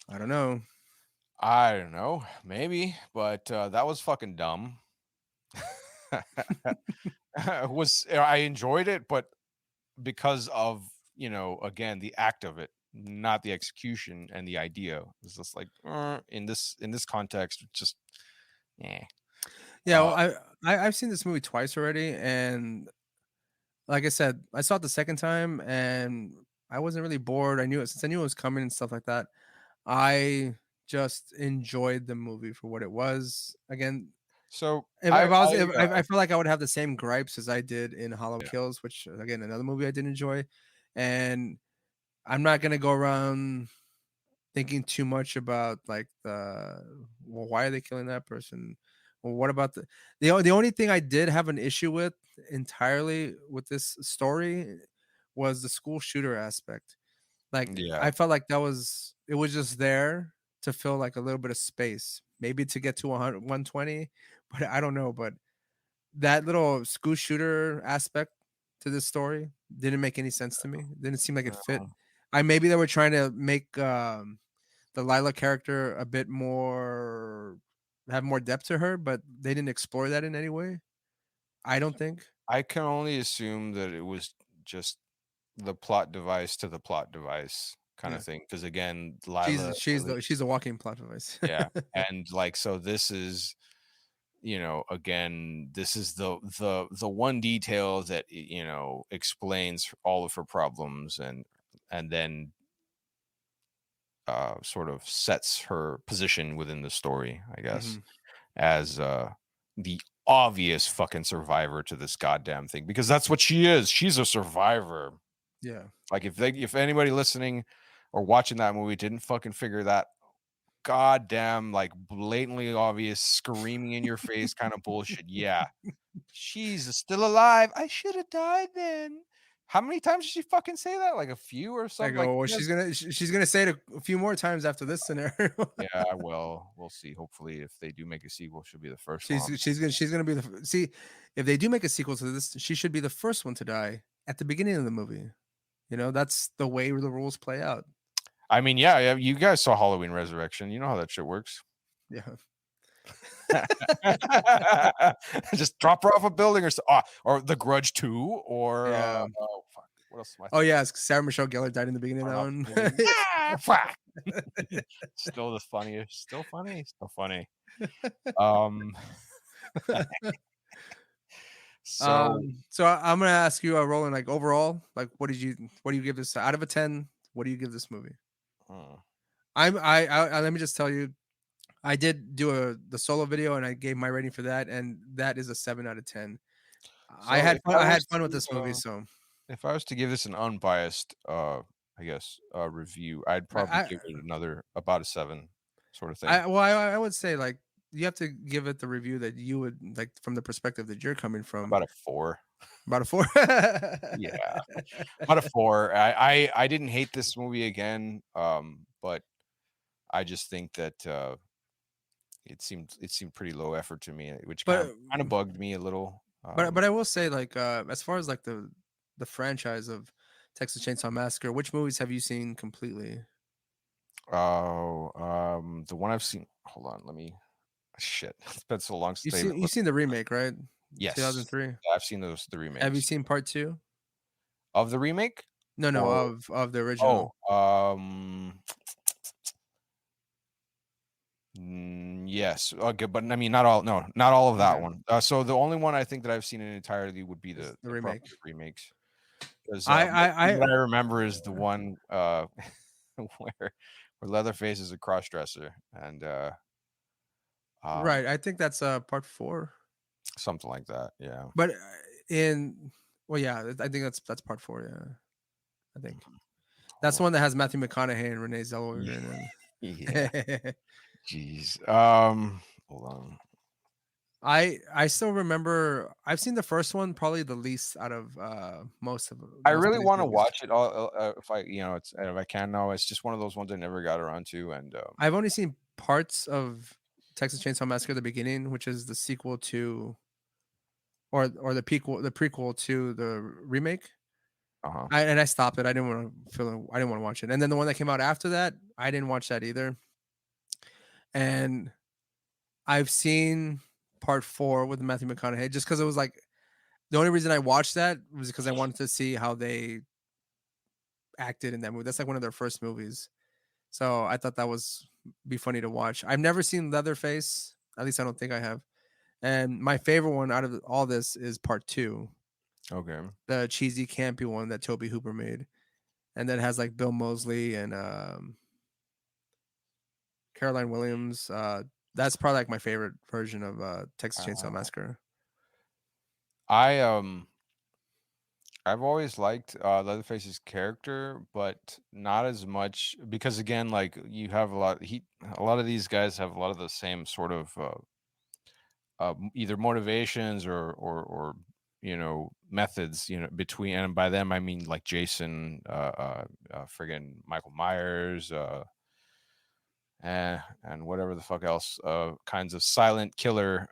I don't know. I don't know, maybe, but that was fucking dumb. I enjoyed it, but because of, again, the act of it, not the execution and the idea. It's just like in this context, it's just yeah. Yeah, Uh, well, I've seen this movie twice already, and like I said, I saw it the second time, and I wasn't really bored. I knew it since I knew it was coming and stuff like that. I just enjoyed the movie for what it was. Again, so if I was, if I feel like I would have the same gripes as I did in Hollow yeah. Kills, which again another movie I did enjoy, and I'm not gonna go around thinking too much about like well, why are they killing that person? Well, what about the only thing I did have an issue with entirely with this story was the school shooter aspect. Like Yeah. I felt like it was just there to fill like a little bit of space, maybe to get to 100, 120, but I don't know. But that little school shooter aspect to this story didn't make any sense to me. Didn't seem like it fit. I maybe they were trying to make the Lila character a bit more have more depth to her, but they didn't explore that in any way. I don't think. I can only assume that it was just the plot device to the plot device kind Yeah. of thing. Because again, Lila, at She's least, a walking plot device. yeah, and like so, this is again, this is the one detail that explains all of her problems, and then sort of sets her position within the story, I guess, Mhm. as the obvious fucking survivor to this goddamn thing, because that's what she is. She's a survivor. Yeah. Like if anybody listening or watching that movie didn't fucking figure that goddamn like blatantly obvious screaming in your face kind of bullshit, yeah, she's still alive. I should have died then. How many times did she fucking say that? Like a few or I something? Like go, well, yes. she's gonna say it a few more times after this scenario. Yeah, well, we'll see. Hopefully, if they do make a sequel, she'll be the first one. She's gonna be see if they do make a sequel to this, she should be the first one to die at the beginning of the movie. You know, that's the way the rules play out. I mean, yeah, yeah, you guys saw Halloween Resurrection. You know how that shit works. Yeah. Just drop her off a building, or The Grudge 2, or Yeah. oh fuck, what else am I Oh, thinking? yeah, Sarah Michelle Gellar died in the beginning of Turn that off the movie. one. Ah, fuck. Still the funniest. Still funny. Still funny. Um. So, So I'm gonna ask you, Roland, like overall, like what do you give this out of a 10? What do you give this movie? hmm. Let me just tell you, I did do the solo video and I gave my rating for that, and that is a 7 out of 10. So I had fun with this movie, so if I was to give this an unbiased, I guess, review, I'd probably I give it another about a 7 sort of thing. I well, I would say like you have to give it the review that you would like from the perspective that you're coming from. About a 4. About a 4. Yeah, about a 4. I didn't hate this movie again, but I just think that, it seemed pretty low effort to me, which But kinda bugged me a little. but I will say, like, as far as, like, the franchise of Texas Chainsaw Massacre, which movies have you seen completely? Oh, the one I've seen, hold on, let me, shit, it's been so long since I even You've looked. seen the remake, right? Yes, 2003. I've seen the Have you remakes. seen part 2? Of the remake? No, no, Or of the oh, original. yes, okay, but I mean, not all, no, not all of that Okay, one. So the only one I think that I've seen in entirety would be it's the probably remake. the remakes, 'cause, most of I what I remember is the one, where Leatherface is a cross-dresser and, um, Right, I think that's, part 4. something like that, yeah. But, in well, yeah, I think that's part 4, yeah, I think. Mhm. That's Hold the on. one that has Matthew McConaughey and Renee Yeah, Zellweger in yeah, it. jeez, hold on. I still remember I've seen the first one probably the least out of, I most really of these wanna movies. watch it all, if I, if I can now. It's just one of those ones I never got around to, and, I've only seen parts of Texas Chainsaw Massacre: The Beginning, which is the sequel to or the prequel to the remake. uh-huh, I stopped it. I didn't wanna watch it. And then the one that came out after that, I didn't watch that either. And I've seen part 4 with Matthew McConaughey just because it was like the only reason I watched that was because I wanted to see how they acted in that movie. That's like one of their first movies. So I thought that was be funny to watch. I've never seen Leatherface. At least I don't think I have. And my favorite one out of all this is part 2, okay. the cheesy campy one that Toby Hooper made. And that has like Bill Moseley and Caroline Williams. That's probably like my favorite version of Texas Chainsaw Uh, Massacre. I, I've always liked, Leatherface's character, but not as much because, again, like, you have a lot of these guys have a lot of the same sort of, either motivations or methods, between, and by them I mean like Jason, friggin' Michael Myers, and whatever the fuck else, kinds of silent killer,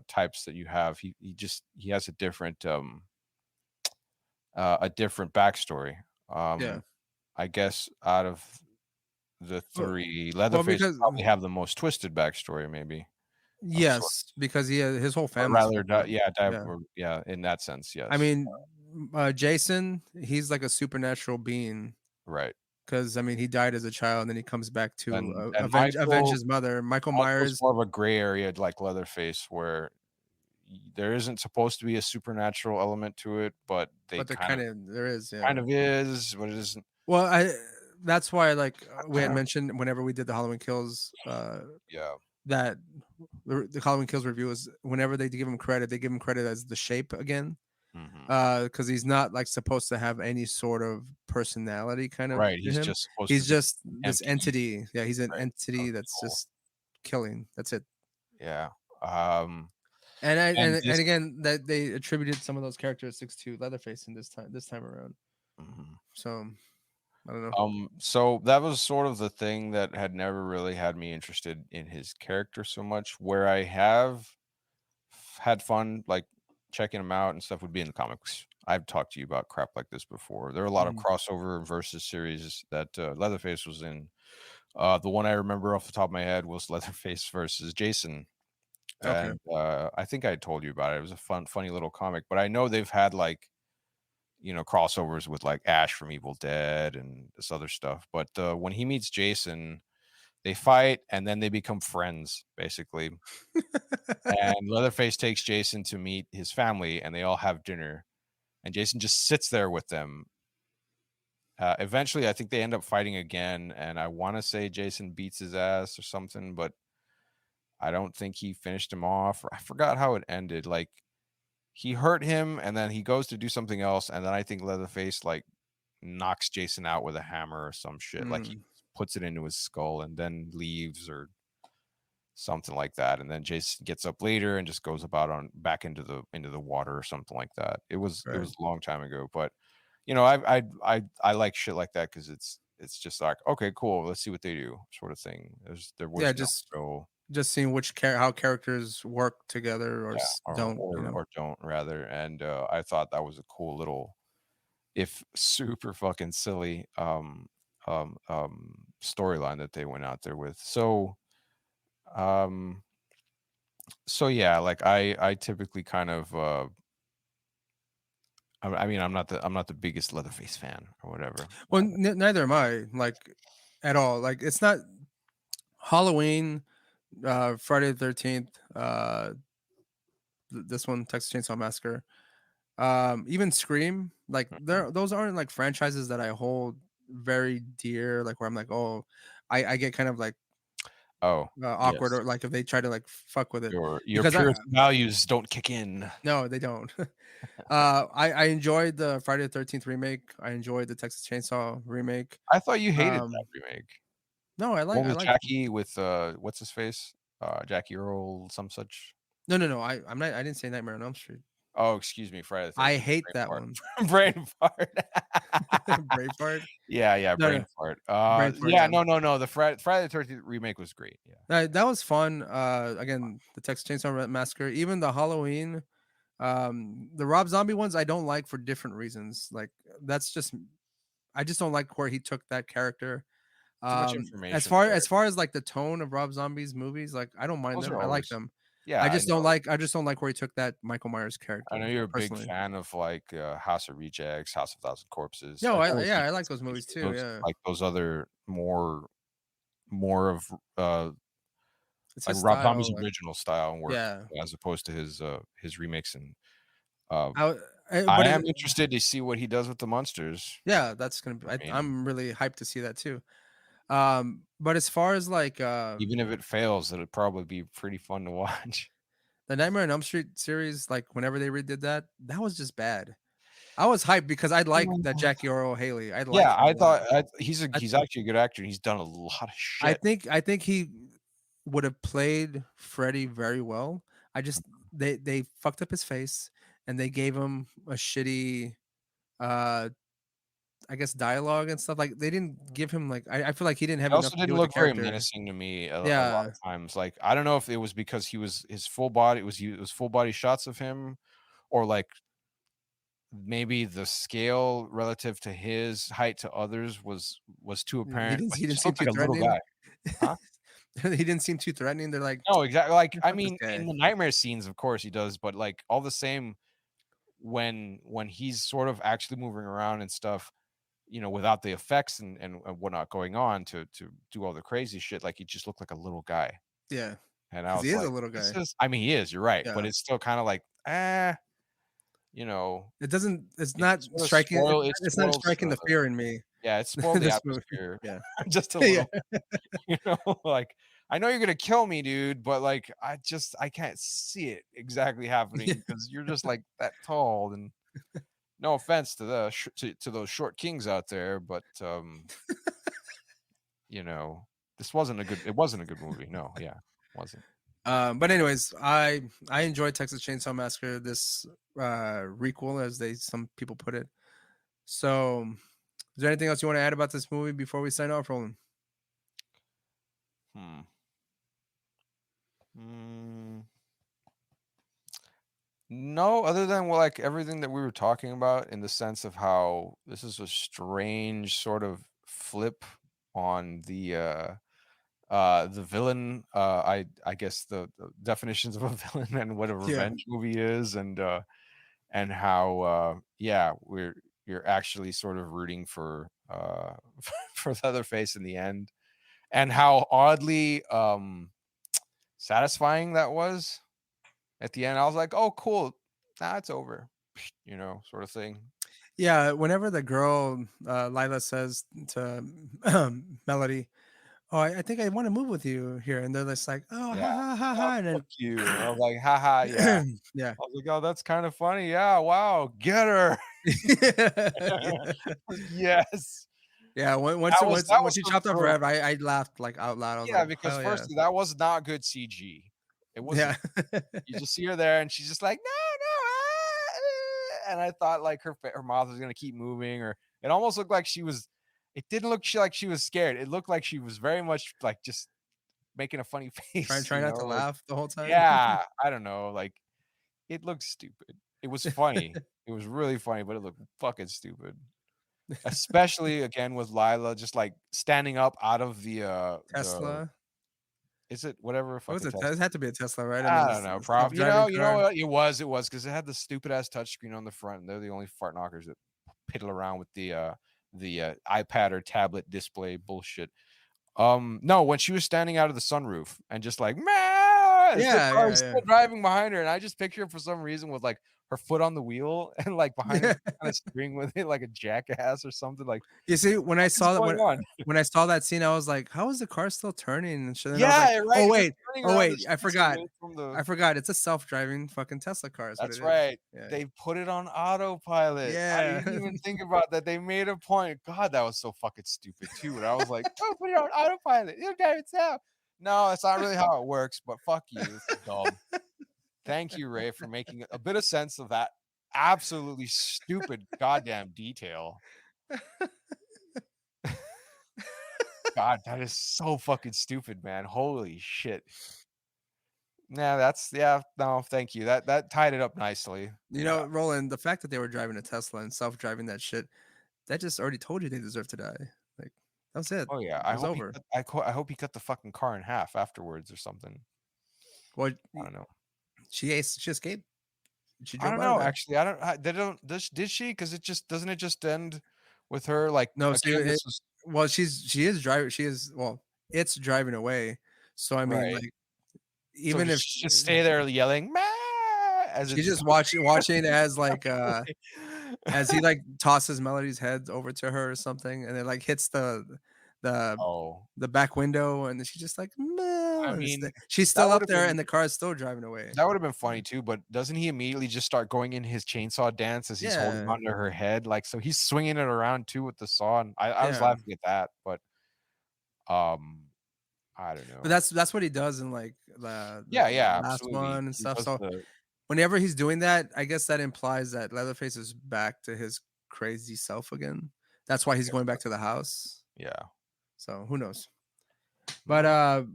types that you have. He has a different backstory. Yeah. Um, I guess out of the Well, three, well, Leatherface because probably have the most twisted backstory, maybe, of sort, yes, because his whole or family's rather, fucked up. Yeah. or yeah, in that sense, I yes. mean, Jason, he's like a supernatural being Right. because I mean, he died as a child, and then he comes back to And avenge his mother. Michael Michael's Myers, more of a gray area like Leatherface, where there isn't supposed to be a supernatural element to it, but they but there is, kind yeah. of is, but it isn't. Well, I that's why like we had mentioned whenever we did the Halloween Kills, Yeah. that the Halloween Kills review is whenever they give him credit, they give him credit as the shape again. Mhm. Because he's not like supposed to have any sort of personality kind of Right, to he's him. just supposed to He's be just this empty, entity. Yeah, he's an right, of entity that's evil. just killing. That's it. Yeah, um, And and this, again that they attributed some of those characteristics to Leatherface in this time around. mhm. So I don't know. So that was sort of the thing that had never really had me interested in his character so much. Where I have had fun, like, checking him out and stuff, would be in the comics. I've talked to you about crap like this before. There are a lot of Mhm. crossover versus series that, Leatherface was in. The one I remember off the top of my head was Leatherface versus Jason, Okay. and, I think I told you about it. It was a funny little comic, but I know they've had, like, crossovers with, like, Ash from Evil Dead and this other stuff, but, when he meets Jason, they fight, and then they become friends, basically, and Leatherface takes Jason to meet his family, and they all have dinner, and Jason just sits there with them. Eventually, I think they end up fighting again, and I wanna say Jason beats his ass or something, but I don't think he finished him off, or I forgot how it ended. Like, he hurt him, and then he goes to do something else, and then I think Leatherface, like, knocks Jason out with a hammer or some shit. Like, he Mm. puts it into his skull and then leaves, or something like that, and then Jason gets up later and just goes about on back into the water or something like that. It Right. was a long time ago, but, you know, I like shit like that because it's just like, "Okay, cool, let's see what they do," sort of thing. There Yeah, was no real just seeing how characters work together or yeah, don't, you know. or don't rather, and, I thought that was a cool little, if super fucking silly, storyline that they went out there with. Um so yeah, like I typically kind of, I mean, I'm not the biggest Leatherface fan or whatever. Well, neither am I, like, at all. Like, it's not Halloween, Friday the 13th, this one, Texas Chainsaw Massacre, even Scream, like, Mhm. those aren't, like, franchises that I hold very dear, like, where I'm like, "Oh," I get kind of, like, Oh, awkward, yes. or, like, if they try to, like, fuck with it, Your because purest values don't kick in. no, they don't. I enjoyed the Friday the 13th remake, I enjoyed the Texas Chainsaw remake, I thought you hated that um remake. no, What I was like Jackie with, what's his face? Jackie Earl some such? no, I'm not, I didn't say Nightmare on Elm Street. Oh, excuse me, Friday the I 13th, hate brain that fart. one. Brain fart. Braveheart? Yeah, yeah, No, no, brain fart. Braveheart, Yeah, yeah. no, no, no, the Friday the 13th remake was great, yeah. That was fun, again, the Texas Chainsaw Massacre, even the Halloween, the Rob Zombie ones I don't like for different reasons, like, that's just I just don't like where he took that character. Too much information there. As far as, like, the tone of Rob Zombie's movies, like, I don't mind Those them, are I like always them. yeah, I know. I just don't like where he took that Michael Myers I know character, you're a big personally. fan of, like, House of Rejects, House of Thousand Corpses. No, I I don't yeah, think I like it's those movies usually too, yeah. those other more of, It's like, his Rob Zombie's style, like, original style and work yeah. as opposed to his remakes, and, uh, I I but am it interested to see what he does with the Munsters. yeah, that's gonna be I mean, I'm really hyped to see that too. But as far as, like, even if it fails, it'll probably be pretty fun to watch. the Nightmare on Elm Street series, like, whenever they redid that, that was just bad. I was hyped because I like that Jackie Earl Haley, I like Yeah, him a lot. he's actually a good actor, he's done a lot of shit. I think he would have played Freddy very well. I just they fucked up his face, and they gave him a shitty, uh, I guess, dialogue and stuff, like, they didn't give him, like, I feel like he didn't have He enough also to do didn't with the look very character. menacing to me a lot Yeah, of times, like, I don't know if it was because he was his full body it was full body shots of him, or, like, maybe the scale relative to his height to others was too apparent, but he he didn't just seem looked too like a little threatening. guy. Huh? He didn't seem too threatening, they're like, No, exactly, like, I "Fuck this mean, in guy." the nightmare scenes, of course he does, but, like, all the same, when he's sort of actually moving around and stuff, you know, without the effects and whatnot going on to do all the crazy shit, like, he just looked like a little guy, Yeah, and I because he was is a like, little "This guy. is" I mean, he is, you're right, but Yeah. it's still kinda like, you know, it sort of It's not spoils striking the the fear in me, yeah, it spoiled the this movie. atmosphere Yeah. just a Yeah. little, you know, like, "I know you're gonna kill me, dude, but, like, I can't see it exactly happening Yeah. because you're just, like, that tall," and no offense to the to those short kings out there, but, you know, it wasn't a good movie, no, yeah, wasn't. But anyways, I enjoyed Texas Chainsaw Massacre, this, requel, as some people put it. So, is there anything else you wanna add about this movie before we sign off, Roland? Hmm. Mm, no, other than, well, like, everything that we were talking about in the sense of how this is a strange sort of flip on the villain, I guess the definitions of a villain and what a Yeah. revenge movie is, and how, yeah, you're actually sort of rooting for, for Leatherface in the end, and how oddly, satisfying that was at the end. I was like, "Oh, cool. Now it's over," you know, sort of thing. Yeah, whenever the girl, Lila says to, Melody, "Oh, I think I wanna move with you here," and they're just like, "Oh, Yeah. ha, ha, ha, "Oh, ha," and fuck you." And I was like, "Haha, yeah." then yeah. I was like, "Oh, that's kinda funny. Yeah, wow, get her." Yeah. Yes. Yeah, That was once you her chopped off her first. head, I laughed like out loud. I was Yeah, like, because hell yeah, firstly, that was not good CG. It yeah. wasn't. You just see her there, and she's just like, "No, no, and I thought, like, her mouth was gonna keep moving, or it almost looked like she was it didn't look like she was scared. It looked like she was very much, like, just making a funny face, Try not to like laugh the whole time. yeah, I don't know, like, it looked stupid. It was funny. It was really funny, but it looked fucking stupid. Especially, again, with Lila just, like, standing up out of the Tesla. is it whatever What was fucking it? It Tesla? had to be a Tesla, right? I I mean, don't it's know, a prob self-driving you know car. what? It was because it had the stupid ass touchscreen on the front, and they're the only fart knockers that piddle around with the iPad or tablet display bullshit. No, when she was standing out of the sunroof and just like, "Meow," as the Yeah, car yeah, is yeah. still driving behind her, and I just picture her for some reason with, like, her foot on the wheel and, like, behind her Yeah. kinda steering with it like a jackass or something, like, You see, when I "What is saw that going on?" when I saw that scene, I was like, "How is the car still turning?" And shit, and I was like, Yeah, right, it was turning oh around the wait, I streets forgot. away from the I forgot. It's a self-driving fucking Tesla car is what it That's is. right. Yeah. They put it on autopilot. I Yeah. didn't even think about that. They made a point. God, that was so fucking stupid too. And I was like, "Oh, put it on autopilot. It'll drive itself." No, that's not really how it works, but fuck you. It's dumb. Thank you, Ray, for making a bit of sense of that absolutely stupid goddamn detail. God, that is so fucking stupid, man. Holy shit. Nah, that's yeah, no, thank you. That tied it up nicely. You Yeah. know, Roland, the fact that they were driving a Tesla and self-driving that shit, that just already told you they deserve to die. Like, that was it. Oh, yeah, It was over. I hope he cut the fucking car in half afterwards or something. Well, I don't know. she escaped. She I drove don't out of know, there. actually, I don't they don't did she? Because it just doesn't it just end with her, like, No, see, again, this was well, she is driving. She is well, it's driving away. So I mean, right. like, So even does if she just stay there yelling, "Ma," as she's it's just watching as like as he like tosses Melody's head over to her or something, and it like hits the Oh, the back window, and then she's just like, "Mel," I and mean, she's that still up would've there, been and the car is still driving away. that would've been funny too, but doesn't he immediately just start going in his chainsaw dance as he's holding Yeah, onto her head? Like, so he's swinging it around too with the saw, and I was yeah. laughing at that, but, um, I don't But know. that's what he does in like the Yeah, the yeah, last absolutely. one and He stuff. does So the whenever he's doing that, I guess that implies that Leatherface is back to his crazy self again. That's why he's going back to the house. yeah. So who knows? But No.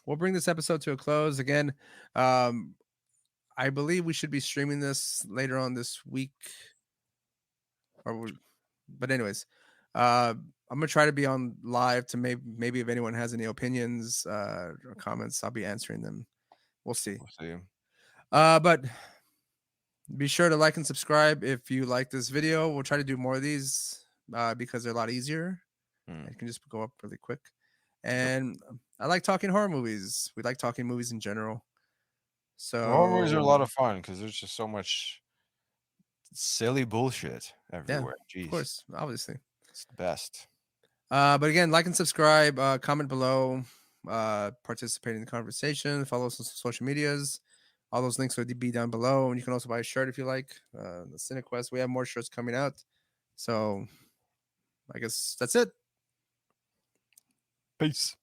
we'll bring this episode to a close again. Um, I believe we should be streaming this later on this week. But anyways, I'm gonna try to be on live to maybe if anyone has any opinions or comments, I'll be answering them. We'll see. We'll see. But be sure to like and subscribe if you like this video. We'll try to do more of these because they're a lot easier. Mm. It can just go up really quick. Yep. And I like talking horror movies. We like talking movies in general. Horror movies are a lot So of fun because there's just so much silly bullshit yeah, everywhere. of Jeez, course, obviously. it's the best. But again, like and subscribe, comment below, participate in the conversation, follow us on social medias. All those links will be down below, and you can also buy a shirt if you like. The CineQuest, we have more shirts coming out. So I guess that's it. Peace.